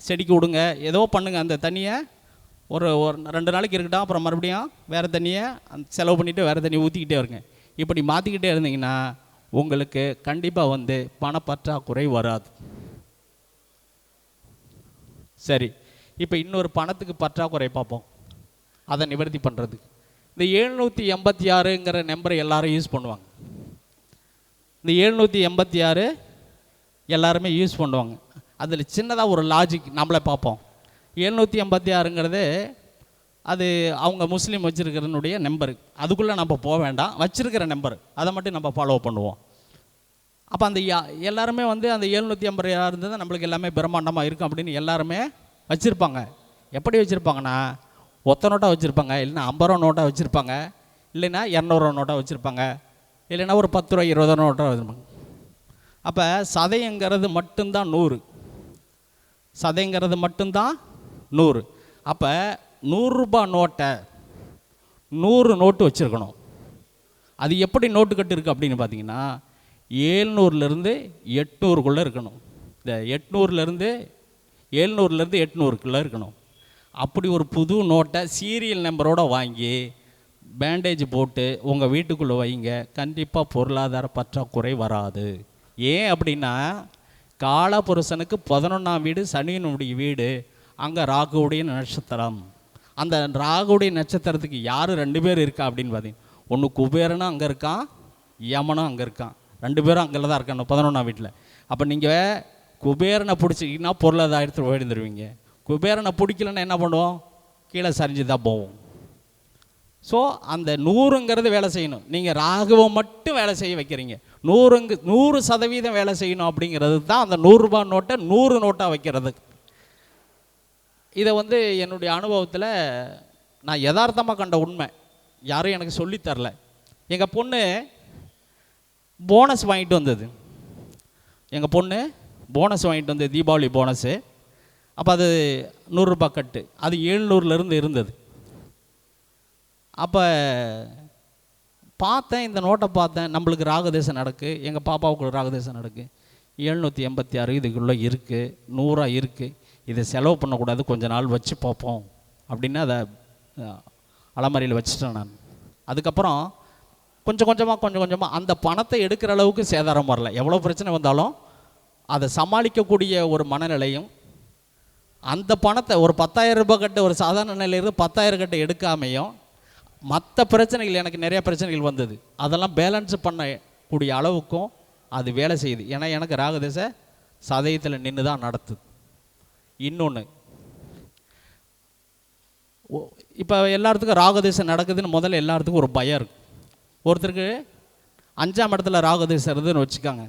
செடிக்கு விடுங்க, ஏதோ பண்ணுங்கள். அந்த தண்ணியை ஒரு 2 நாளைக்கு இருக்கட்டும், அப்புறம் மறுபடியும் வேறு தண்ணியை செலவு பண்ணிவிட்டு வேறு தண்ணியை ஊற்றிக்கிட்டே இருங்க. இப்படி மாற்றிக்கிட்டே இருந்தீங்கன்னா உங்களுக்கு கண்டிப்பாக வந்து பணப்பற்றாக்குறை வராது. சரி, இப்போ இன்னொரு பணத்துக்கு பற்றாக்குறை பார்ப்போம், அதை நிவர்த்தி பண்ணுறதுக்கு. இந்த 786ங்கிற நம்பரை எல்லாரும் யூஸ் பண்ணுவாங்க. இந்த 786 எல்லாருமே யூஸ் பண்ணுவாங்க. அதில் சின்னதாக ஒரு லாஜிக் நம்மளை பார்ப்போம். 786ங்கிறது அது அவங்க முஸ்லீம் வச்சுருக்கிறனுடைய நம்பரு, அதுக்குள்ளே நம்ம போக வேண்டாம். வச்சுருக்கிற நம்பர் அதை மட்டும் நம்ம ஃபாலோ பண்ணுவோம். அப்போ அந்த எல்லாருமே வந்து அந்த 786 இருந்தது நம்மளுக்கு எல்லாமே பிரம்மாண்டமாக இருக்கும் அப்படின்னு எல்லாருமே வச்சுருப்பாங்க. எப்படி வச்சுருப்பாங்கன்னா, ஒத்த நோட்டாக வச்சுருப்பாங்க, இல்லைன்னா 50 ரூபா நோட்டாக வச்சுருப்பாங்க, இல்லைன்னா 200 ரூபா நோட்டாக வச்சுருப்பாங்க, இல்லைன்னா ஒரு 10 ரூபா 20 ரூபா நோட்டாக வச்சுருப்பாங்க. அப்போ சதைங்கிறது மட்டும்தான் 100, சதைங்கிறது மட்டும்தான் 100. அப்போ 100 ரூபா நோட்டை 100 நோட்டு வச்சுருக்கணும். அது எப்படி நோட்டு கட்டு இருக்குது அப்படின்னு பார்த்தீங்கன்னா 700லேருந்து 800க்குள்ளே இருக்கணும். இந்த 800லேருந்து 800க்குள்ளே இருக்கணும். அப்படி ஒரு புது நோட்டை சீரியல் நம்பரோடு வாங்கி பேண்டேஜ் போட்டு உங்கள் வீட்டுக்குள்ளே வைங்க. கண்டிப்பாக பொருளாதார பற்றாக்குறை வராது. ஏன் அப்படின்னா, காலபுருஷனுக்கு 11ஆம் வீடு சனியினுடைய வீடு, அங்கே ராகுவுடைய நட்சத்திரம். அந்த ராகுடைய நட்சத்திரத்துக்கு யார் 2 பேர் இருக்கா அப்படின்னு பார்த்தீங்கன்னா, ஒன்று குபேரனும் அங்கே இருக்கான், யமனும் அங்கே இருக்கான். 2 பேரும் அங்கே தான் இருக்காங்க 11ஆம் வீட்டில். அப்போ நீங்கள் குபேரனை பிடிச்சிக்கிங்கன்னா பொருளாதாரத்தில் உயர்ந்துருவீங்க. குபேரனை பிடிக்கலன்னா என்ன பண்ணுவோம், கீழே சரிஞ்சு தான் போவோம். ஸோ அந்த 100ங்கிறது வேலை செய்யணும். நீங்கள் ராகுவை மட்டும் வேலை செய்ய வைக்கிறீங்க. 100% வேலை செய்யணும் அப்படிங்கிறது தான் அந்த 100 ரூபா நோட்டை 100 நோட்டாக வைக்கிறது. இதை வந்து என்னுடைய அனுபவத்தில் நான் யதார்த்தமாக கண்ட உண்மை, யாரும் எனக்கு சொல்லித்தரல. எங்கள் பொண்ணு போனஸ் வாங்கிட்டு வந்தது. எங்கள் பொண்ணு போனஸ் வாங்கிட்டு வந்தது, தீபாவளி போனஸு. அப்போ அது 100 ரூபா கட்டு, அது 700லேருந்து இருந்தது. அப்போ பார்த்தேன், இந்த நோட்டை பார்த்தேன், நம்மளுக்கு ராகதேசம் நடக்கு, எங்கள் பாப்பாவுக்கு ராகதேசம் நடக்கு. 786 இதுக்குள்ளே இருக்குது, 100 இருக்குது, இதை செலவு பண்ணக்கூடாது, கொஞ்ச நாள் வச்சு பார்ப்போம் அப்படின்னு அதை அலமாரியில் வச்சுட்டேன் நான். அதுக்கப்புறம் கொஞ்சம் கொஞ்சமாக அந்த பணத்தை எடுக்கிற அளவுக்கு சேதாரம் வரல. எவ்வளோ பிரச்சனை வந்தாலும் அதை சமாளிக்கக்கூடிய ஒரு மனநிலையும், அந்த பணத்தை ஒரு 10,000 ரூபாய் கட்டு, ஒரு சாதாரண நிலையிலிருந்து 10,000 கட்டு எடுக்காமையும், மற்ற பிரச்சனைகள் எனக்கு நிறைய பிரச்சனைகள் வந்தது, அதெல்லாம் பேலன்ஸ் பண்ணக்கூடிய அளவுக்கும் அது வேலை செய்யுது. ஏன்னா எனக்கு ராகதேச சதயத்தில் நின்று தான் நடத்துது. இன்னொன்று, இப்போ எல்லாத்துக்கும் ராகதேசம் நடக்குதுன்னு முதல்ல எல்லாத்துக்கும் ஒரு பயம் இருக்குது. ஒருத்தருக்கு 5ஆம் இடத்துல ராகதேசம் இருந்துன்னு வச்சுக்காங்க.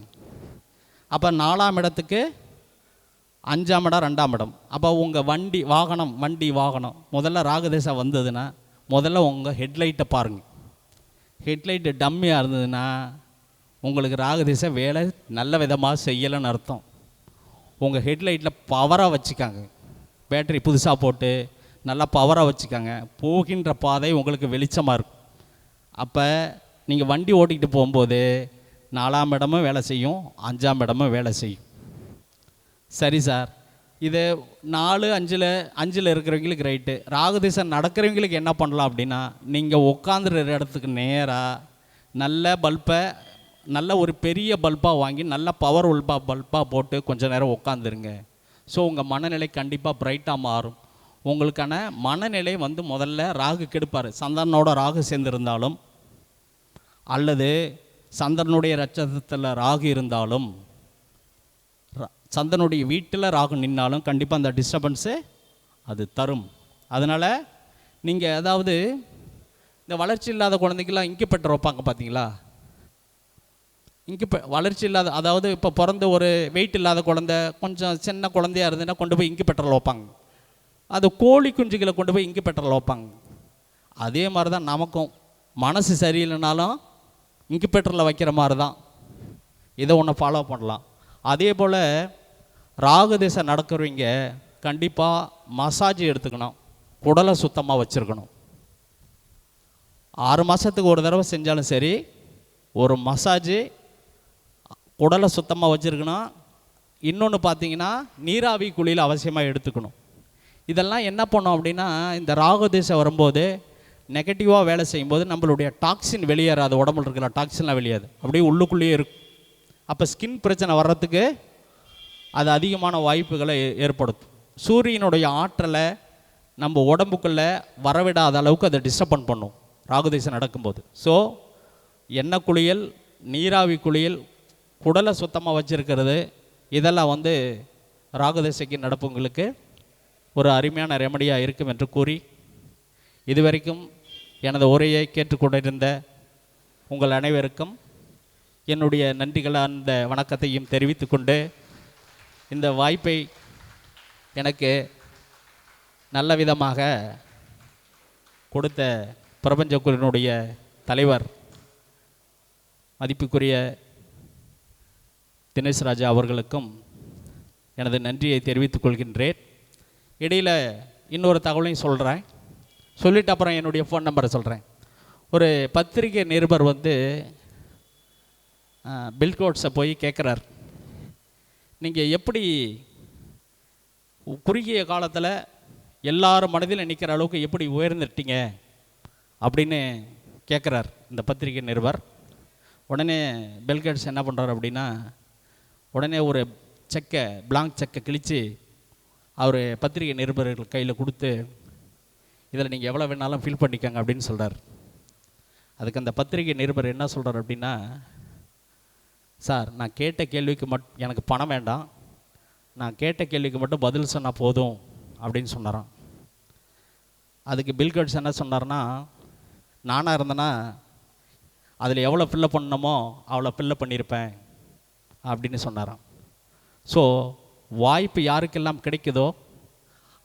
அப்போ 4ஆம் இடத்துக்கு 5ஆம் இடம் 2ஆம் இடம். அப்போ உங்கள் வண்டி வாகனம் முதல்ல ராகதேசம் வந்ததுன்னா முதல்ல உங்கள் ஹெட்லைட்டை பாருங்கள். ஹெட்லைட்டு டம்மியாக இருந்ததுன்னா உங்களுக்கு ராகதேச வேலை நல்ல விதமாக செய்யலைன்னு அர்த்தம். உங்கள் ஹெட்லைட்டில் பவராக வச்சுக்காங்க, பேட்டரி புதுசாக போட்டு நல்லா பவராக வச்சுக்காங்க. போகின்ற பாதை உங்களுக்கு வெளிச்சமாக இருக்கும். அப்போ நீங்கள் வண்டி ஓட்டிக்கிட்டு போகும்போது 4ஆம் இடமும் வேலை செய்யும், 5ஆம் இடமும் வேலை செய்யும். சரி சார், இது 4, 5ல் இருக்கிறவங்களுக்கு ரைட்டு. ராகுதேசம் நடக்கிறவங்களுக்கு என்ன பண்ணலாம் அப்படின்னா, நீங்கள் உட்காந்துருக்கிற இடத்துக்கு நேராக நல்ல பல்பை, நல்ல ஒரு பெரிய பல்பாக வாங்கி நல்ல பவர் பல்பாக போட்டு கொஞ்சம் நேரம் உட்காந்துருங்க. ஸோ உங்கள் மனநிலை கண்டிப்பாக பிரைட்டாக மாறும். உங்களுக்கான மனநிலை வந்து முதல்ல ராகு கெடுப்பார். சந்திரனோட ராகு சேர்ந்திருந்தாலும் அல்லது சந்திரனுடைய நட்சத்திரத்தில் ராகு இருந்தாலும், சந்திரனுடைய வீட்டில் ராகு நின்னாலும் கண்டிப்பாக அந்த டிஸ்டர்பன்ஸு அது தரும். அதனால் நீங்கள் அதாவது இந்த வளர்ச்சி இல்லாத குழந்தைக்கெல்லாம் இன்குபேட்டர் வைப்பாங்க பார்த்தீங்களா, இங்கே இப்போ வளர்ச்சி இல்லாத, அதாவது இப்போ பிறந்த ஒரு வெயிட் இல்லாத குழந்தை, கொஞ்சம் சின்ன குழந்தையாக இருந்ததுன்னா கொண்டு போய் இன்குபேட்டரில் வைப்பாங்க. அது கோழி குஞ்சுகளை கொண்டு போய் இன்குபேட்டரில் வைப்பாங்க. அதே மாதிரி தான் நமக்கும் மனசு சரியில்லைனாலும் இன்குபேட்டரில் வைக்கிற மாதிரி தான். இதை ஒன்று ஃபாலோ பண்ணலாம். அதே போல் ராகு திசை நடக்கிறவங்க கண்டிப்பாக மசாஜ் எடுத்துக்கணும், குடலை சுத்தமாக வச்சுருக்கணும். 6 மாதத்துக்கு ஒரு தடவை செஞ்சாலும் சரி, ஒரு மசாஜு குடலை சுத்தமாக வச்சுருக்கணும். இன்னொன்று பார்த்தீங்கன்னா நீராவி குளியில் அவசியமாக எடுத்துக்கணும். இதெல்லாம் என்ன பண்ணோம் அப்படின்னா, இந்த ராகு திசை வரும்போது நெகட்டிவாக வேலை செய்யும்போது நம்மளுடைய டாக்ஸின் வெளியேறாது, உடம்புல இருக்கிற டாக்ஸின்லாம் வெளியாது, அப்படியே உள்ளுக்குள்ளேயே இருக்கும். அப்போ ஸ்கின் பிரச்சனை வர்றதுக்கு அது அதிகமான வாய்ப்புகளை ஏற்படுத்தும். சூரியனுடைய ஆற்றலை நம்ம உடம்புக்குள்ளே வரவிடாத அளவுக்கு அதை டிஸ்டர்பன் பண்ணும் ராகு திசை நடக்கும்போது. ஸோ எண்ணெய் குளியல், நீராவி குளியல், குடலை சுத்தமாக வச்சுருக்கிறது, இதெல்லாம் வந்து ராகு திசைக்கு நடப்பவங்களுக்கு ஒரு அருமையான ரெமடியாக இருக்கும் என்று கூறி, இதுவரைக்கும் எனது உரையை கேட்டுக்கொண்டிருந்த உங்கள் அனைவருக்கும் என்னுடைய நன்றிகளை, அந்த வணக்கத்தையும் தெரிவித்துக்கொண்டு, இந்த வாய்ப்பை எனக்கு நல்ல விதமாக கொடுத்த பிரபஞ்ச குழுவினுடைய தலைவர் மதிப்புக்குரிய தினேஷ் ராஜா அவர்களுக்கும் எனது நன்றியை தெரிவித்துக் கொள்கின்றேன். இடையில் இன்னொரு தகவலையும் சொல்கிறேன், சொல்லிவிட்டு அப்புறம் என்னுடைய ஃபோன் நம்பரை சொல்கிறேன். ஒரு பத்திரிகை நிருபர் வந்து பில்கோட்ஸை போய் கேட்குறார், நீங்கள் எப்படி குறுகிய காலத்தில் எல்லாரும் மனதில் நிற்கிற அளவுக்கு எப்படி உயர்ந்துட்டீங்க அப்படின்னு கேட்குறார் இந்த பத்திரிகை நிருபர். உடனே பில்கேட்ஸ் என்ன பண்ணுறார் அப்படின்னா, உடனே ஒரு செக்கை, பிளாங்க் செக்கை கிழித்து அவர் பத்திரிகை நிருபர்கள் கையில் கொடுத்து, இதில் நீங்கள் எவ்வளோ வேணாலும் ஃபில் பண்ணிக்கோங்க அப்படின்னு சொல்கிறார். அதுக்கு அந்த பத்திரிகை நிருபர் என்ன சொல்கிறார் அப்படின்னா, சார், நான் கேட்ட கேள்விக்கு எனக்கு பணம் வேண்டாம், நான் கேட்ட கேள்விக்கு மட்டும் பதில் சொன்னால் போதும் அப்படின்னு சொன்னாராம். அதுக்கு பில்கேட்ஸ் என்ன சொன்னார்னா, நானாக இருந்தேன்னா அதில் எவ்வளோ ஃபில்லப் பண்ணணுமோ அவ்வளோ ஃபில்லப் பண்ணியிருப்பேன் அப்படின்னு சொன்னாராம். ஸோ வாய்ப்பு யாருக்கெல்லாம் கிடைக்குதோ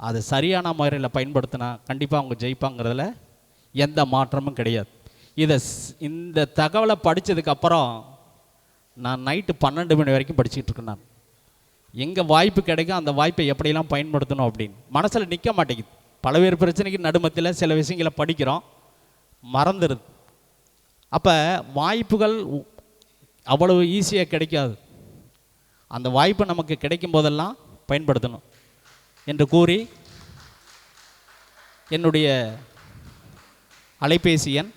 அதை சரியான முறையில் பயன்படுத்தினா கண்டிப்பாக அவங்க ஜெயிப்பாங்கிறதுல எந்த மாற்றமும் கிடையாது. இந்த தகவலை படித்ததுக்கப்புறம் நான் நைட்டு 12 மணி வரைக்கும் படிச்சுக்கிட்டு இருக்கேன். நான் எங்கே வாய்ப்பு கிடைக்கும் அந்த வாய்ப்பை எப்படியெல்லாம் பயன்படுத்தணும் அப்படின்னு மனசில் நிற்க மாட்டேங்குது. பல்வேறு பிரச்சனைக்கு நடுமத்தில் சில விஷயங்களை படிக்கிறோம், மறந்துடுது. அப்போ வாய்ப்புகள் அவ்வளவு ஈஸியாக கிடைக்காது. அந்த வாய்ப்பு நமக்கு கிடைக்கும் போதெல்லாம் பயன்படுத்தணும் என்று கூறி, என்னுடைய அலைபேசி எண்,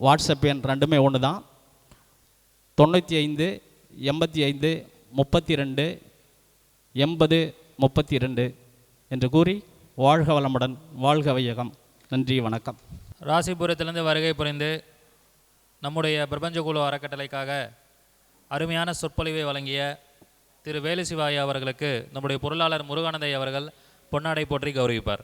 வாட்ஸ்அப் எண் ரெண்டுமே ஒன்று தான், 95 85 32 80 32 என்று கூறி, வாழ்க வளமுடன், வாழ்க வையகம். நன்றி, வணக்கம். ராசிபுரத்திலிருந்து வருகை புரிந்து நம்முடைய பிரபஞ்ச குழு அறக்கட்டளைக்காக அருமையான சொற்பொழிவை வழங்கிய திரு வேலுசிவாயா அவர்களுக்கு நம்முடைய பொருளாளர் முருகானந்தை அவர்கள் பொன்னாடை போற்றி கௌரவிப்பார்.